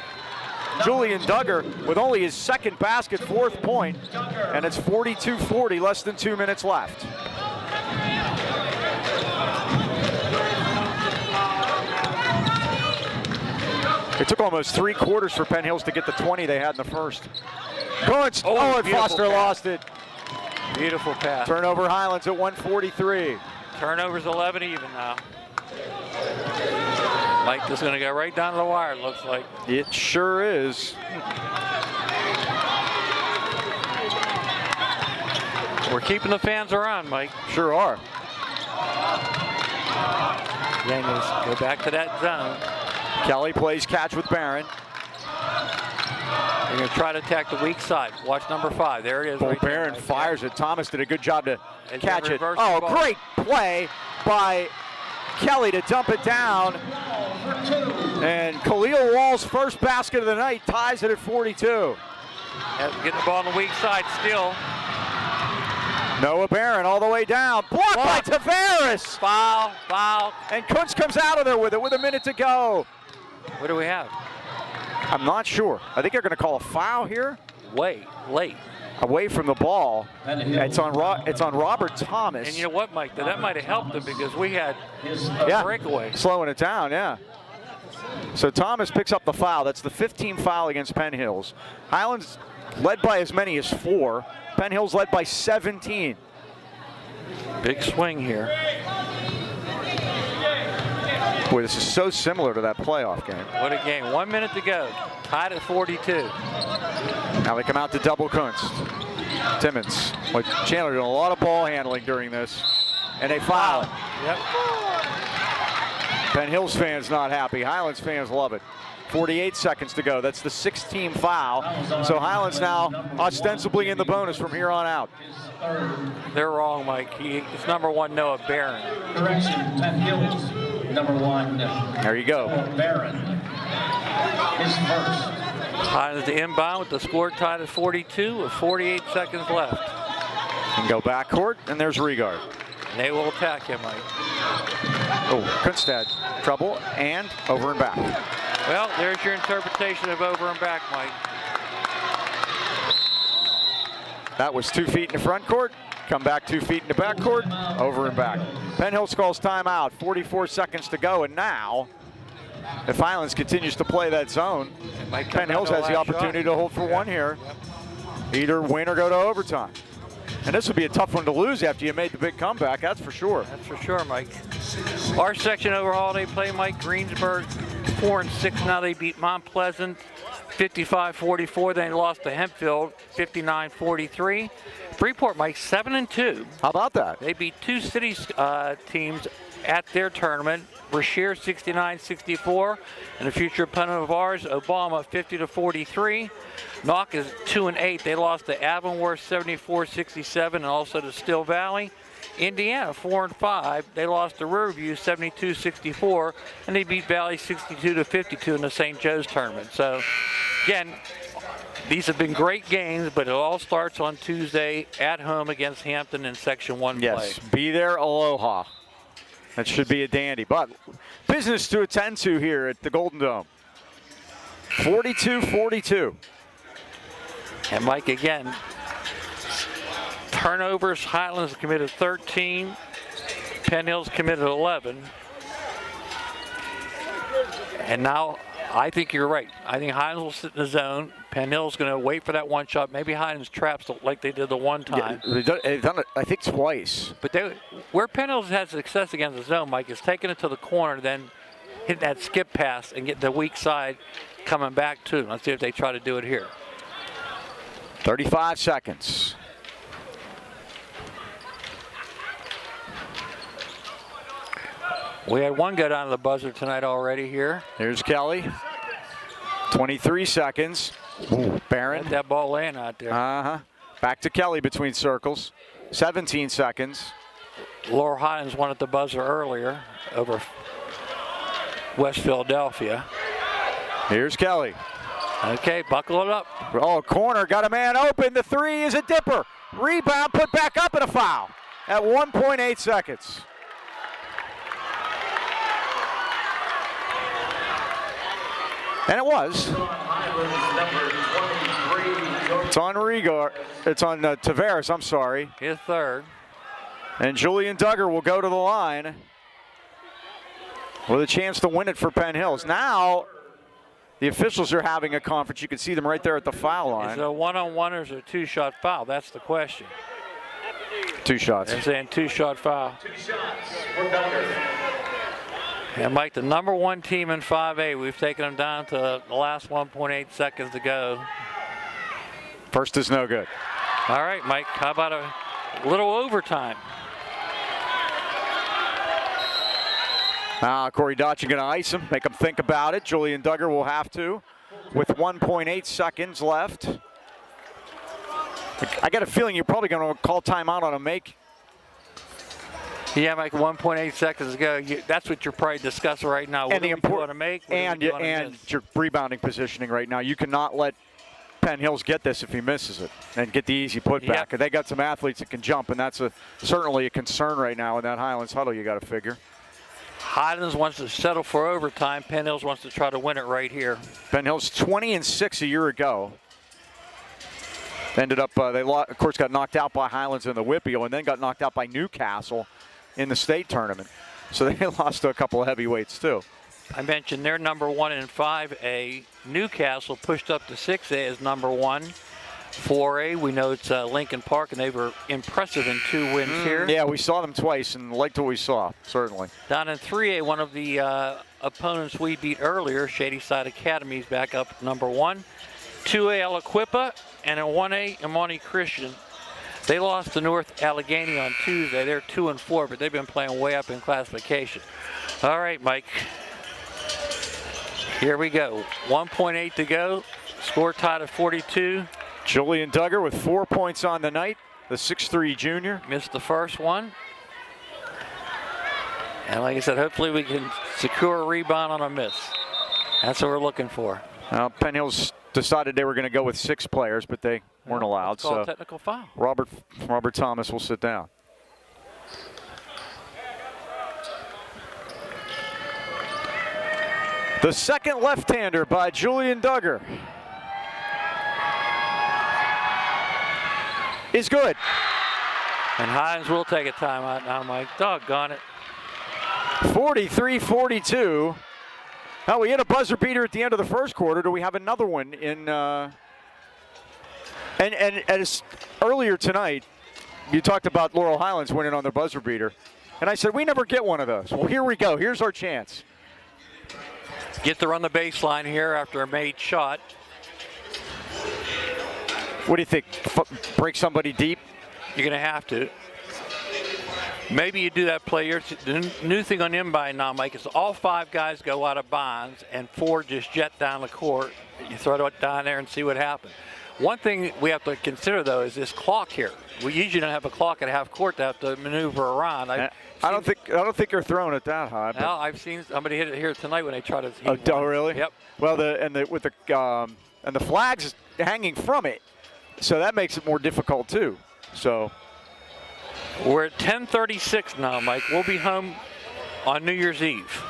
Speaker 1: Julian Duggar with only his second basket, 4th point, and it's 42-40, less than 2 minutes left. It took almost 3 quarters for Penn Hills to get the 20 they had in the first. Kuntz, and Foster lost it.
Speaker 2: Beautiful pass.
Speaker 1: Turnover Highlands at 143.
Speaker 2: Turnovers 11 even now. Mike is going to go right down to the wire, it looks like.
Speaker 1: It sure is.
Speaker 2: We're keeping the fans around, Mike.
Speaker 1: Sure are.
Speaker 2: Then go back to that zone.
Speaker 1: Kelly plays catch with Barron.
Speaker 2: They're going to try to attack the weak side. Watch number 5. There it is.
Speaker 1: Right Barron fires it. Thomas did a good job to catch it.
Speaker 2: Oh,
Speaker 1: great play by Kelly to dump it down. And Khalil Wall's first basket of the night ties it at 42.
Speaker 2: Getting the ball on the weak side still.
Speaker 1: Noah Barron all the way down. Blocked by Tavares.
Speaker 2: Foul.
Speaker 1: And Kuntz comes out of there with it with a minute to go.
Speaker 2: What do we have?
Speaker 1: I'm not sure. I think they're going to call a foul here.
Speaker 2: Late.
Speaker 1: Away from the ball. It's on Robert Thomas.
Speaker 2: And you know what, Mike? That might have helped him because we had a breakaway.
Speaker 1: Slowing it down, yeah. So Thomas picks up the foul. That's the 15th foul against Penn Hills. Highlands led by as many as 4. Penn Hills led by 17.
Speaker 2: Big swing here.
Speaker 1: Boy, this is so similar to that playoff game.
Speaker 2: What a game. 1 minute to go. Tied at 42.
Speaker 1: Now they come out to double Kuntz. Timmons. Well, Chandler doing a lot of ball handling during this. And they foul.
Speaker 2: Yep.
Speaker 1: Penn Hills fans not happy. Highlands fans love it. 48 seconds to go. That's the 16th foul. So Highlands now ostensibly in the bonus from here on out.
Speaker 2: They're wrong, Mike. It's number 1, Noah Barron.
Speaker 3: Correction, Penn Hills, number 1.
Speaker 1: There you go.
Speaker 3: Barron. His first.
Speaker 2: Highlands to inbound with the score tied at 42 with 48 seconds left.
Speaker 1: And go backcourt, and there's Regard.
Speaker 2: And they will attack him, Mike.
Speaker 1: Oh, Kunstad, trouble, and over and back.
Speaker 2: Well, there's your interpretation of over and back, Mike.
Speaker 1: That was 2 feet in the front court. Come back 2 feet in the back court. Over and back. Penn Hills calls timeout. 44 seconds to go. And now, if Highlands continues to play that zone, Penn Hills has the opportunity to hold for one here. Either win or go to overtime. And this would be a tough one to lose after you made the big comeback, that's for sure.
Speaker 2: That's for sure, Mike. Our section overall, they play Mike Greensburg 4-6. Now they beat Mount Pleasant 55-44. Then they lost to Hempfield 59-43. Freeport, Mike, 7-2.
Speaker 1: How about that?
Speaker 2: They beat 2 city teams at their tournament. Brashear 69-64, and a future opponent of ours, Obama 50-43. Knock is 2-8. They lost to Avonworth 74-67, and also to Still Valley. Indiana 4-5. They lost to Riverview 72-64, and they beat Valley 62-52 in the St. Joe's tournament. So, again, these have been great games, but it all starts on Tuesday at home against Hampton in Section 1 play.
Speaker 1: Yes, be there, aloha. That should be a dandy. But business to attend to here at the Golden Dome. 42-42.
Speaker 2: And Mike, again, turnovers, Highlands committed 13. Penn Hills committed 11. And now I think you're right. I think Highlands will sit in the zone. Penn Hill's going to wait for that one shot. Maybe Highlands traps like they did the one time.
Speaker 1: Yeah, they've done it, I think, twice.
Speaker 2: But where Penn Hills had success against the zone, Mike, is taking it to the corner, then hit that skip pass and get the weak side coming back to them. Let's see if they try to do it here.
Speaker 1: 35 seconds.
Speaker 2: We had one go down to the buzzer tonight already here.
Speaker 1: Here's Kelly. 23 seconds. Ooh, Barron.
Speaker 2: Had that ball laying out there.
Speaker 1: Back to Kelly between circles. 17 seconds.
Speaker 2: Laurel Highlands won at the buzzer earlier over West Philadelphia.
Speaker 1: Here's Kelly.
Speaker 2: Okay, buckle it up.
Speaker 1: Oh, corner, got a man open. The 3 is a dipper. Rebound, put back up, and a foul at 1.8 seconds. And it was.
Speaker 3: Highlands, number 23.
Speaker 1: It's on It's on Tavares, I'm sorry.
Speaker 2: His third.
Speaker 1: And Julian Duggar will go to the line with a chance to win it for Penn Hills. Now, the officials are having a conference. You can see them right there at the foul line.
Speaker 2: Is it a one-on-one or is it a two-shot foul? That's the question.
Speaker 1: 2 shots.
Speaker 2: They're saying two-shot foul.
Speaker 3: 2 shots for Duggar.
Speaker 2: And Mike, the number 1 team in 5A, we've taken them down to the last 1.8 seconds to go.
Speaker 1: First is no good.
Speaker 2: All right, Mike, how about a little overtime?
Speaker 1: Corey Dotchin going to ice him, make him think about it. Julian Duggar will have to with 1.8 seconds left. I got a feeling you're probably going to call timeout on a make.
Speaker 2: Yeah, Mike, 1.8 seconds to go. That's what you're probably discussing right now. What
Speaker 1: And the
Speaker 2: do we want to make?
Speaker 1: and your rebounding positioning right now. You cannot let Penn Hills get this if he misses it and get the easy putback.
Speaker 2: Yep.
Speaker 1: They got some athletes that can jump, and that's certainly a concern right now in that Highlands huddle. You got to figure.
Speaker 2: Highlands wants to settle for overtime. Penn Hills wants to try to win it right here.
Speaker 1: Penn Hills 20-6 a year ago. Ended up, they of course got knocked out by Highlands in the Whippio and then got knocked out by Newcastle in the state tournament. So they lost to a couple of heavyweights too.
Speaker 2: I mentioned they're number 1 in 5A. Newcastle pushed up to 6A as number 1. 4A, we know it's Lincoln Park, and they were impressive in 2 wins here.
Speaker 1: Yeah, we saw them twice and liked what we saw, certainly.
Speaker 2: Down in 3A, one of the opponents we beat earlier, Shady Side Academy, is back up number 1. 2A, Aliquippa, and in 1A, Imani Christian. They lost to North Allegheny on Tuesday. They're 2-4, but they've been playing way up in classification. All right, Mike. Here we go. 1.8 to go. Score tied at 42.
Speaker 1: Julian Duggar with 4 points on the night, the 6'3" junior.
Speaker 2: Missed the first one. And like I said, hopefully we can secure a rebound on a miss. That's what we're looking for.
Speaker 1: Well, Penn Hills decided they were going to go with 6 players, but they weren't allowed.
Speaker 2: It's called
Speaker 1: so
Speaker 2: a technical foul.
Speaker 1: Robert Thomas will sit down. The second left-hander by Julian Duggar is good.
Speaker 2: And Highlands will take a timeout now, Mike. Doggone it.
Speaker 1: 43-42. Now we hit a buzzer beater at the end of the first quarter. Do we have another one in? And as earlier tonight, you talked about Laurel Highlands winning on their buzzer beater, and I said we never get one of those. Well, here we go. Here's our chance.
Speaker 2: Get to run the baseline here after a made shot.
Speaker 1: What do you think? Break somebody deep?
Speaker 2: You're going to have to. Maybe you do that play. The new thing on inbound now, Mike, is all 5 guys go out of bounds and 4 just jet down the court. You throw it down there and see what happens. One thing we have to consider, though, is this clock here. We usually don't have a clock at half court to have to maneuver around. I don't
Speaker 1: think you're throwing it that high.
Speaker 2: Well, I've seen somebody hit it here tonight when they try to.
Speaker 1: Oh, really?
Speaker 2: Yep.
Speaker 1: Well, with the flags hanging from it, so that makes it more difficult too. So
Speaker 2: we're at 10:36 now, Mike. We'll be home on New Year's Eve.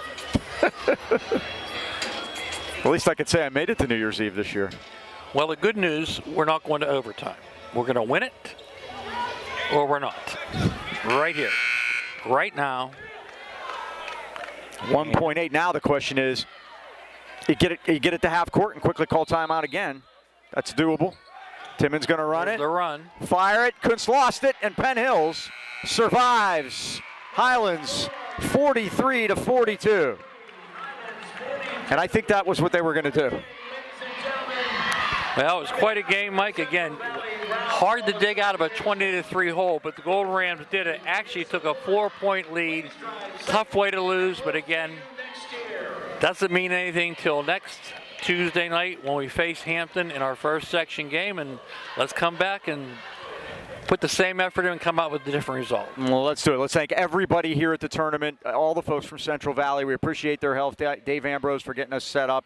Speaker 1: At least I could say I made it to New Year's Eve this year.
Speaker 2: Well, the good news, we're not going to overtime. We're going to win it, or we're not. Right here, right now.
Speaker 1: 1.8. Now the question is, you get it to half court and quickly call timeout again. That's doable. Timmons going to run it.
Speaker 2: The run.
Speaker 1: Fire it. Kuntz lost it, and Penn Hills survives. Highlands 43-42. And I think that was what they were going to do.
Speaker 2: Well, it was quite a game, Mike. Again, hard to dig out of a 20-3 hole, but the Golden Rams did it. Actually took a 4-point lead. Tough way to lose, but again, doesn't mean anything till next Tuesday night when we face Hampton in our first section game, and let's come back and put the same effort in and come out with a different result.
Speaker 1: Well, let's do it. Let's thank everybody here at the tournament, all the folks from Central Valley. We appreciate their help. Dave Ambrose for getting us set up.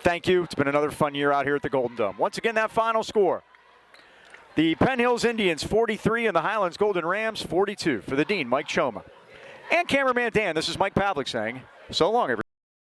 Speaker 1: Thank you. It's been another fun year out here at the Golden Dome. Once again, that final score. The Penn Hills Indians 43 and the Highlands Golden Rams 42. For the Dean, Mike Choma. And cameraman Dan, this is Mike Pavlik saying, so long, everybody.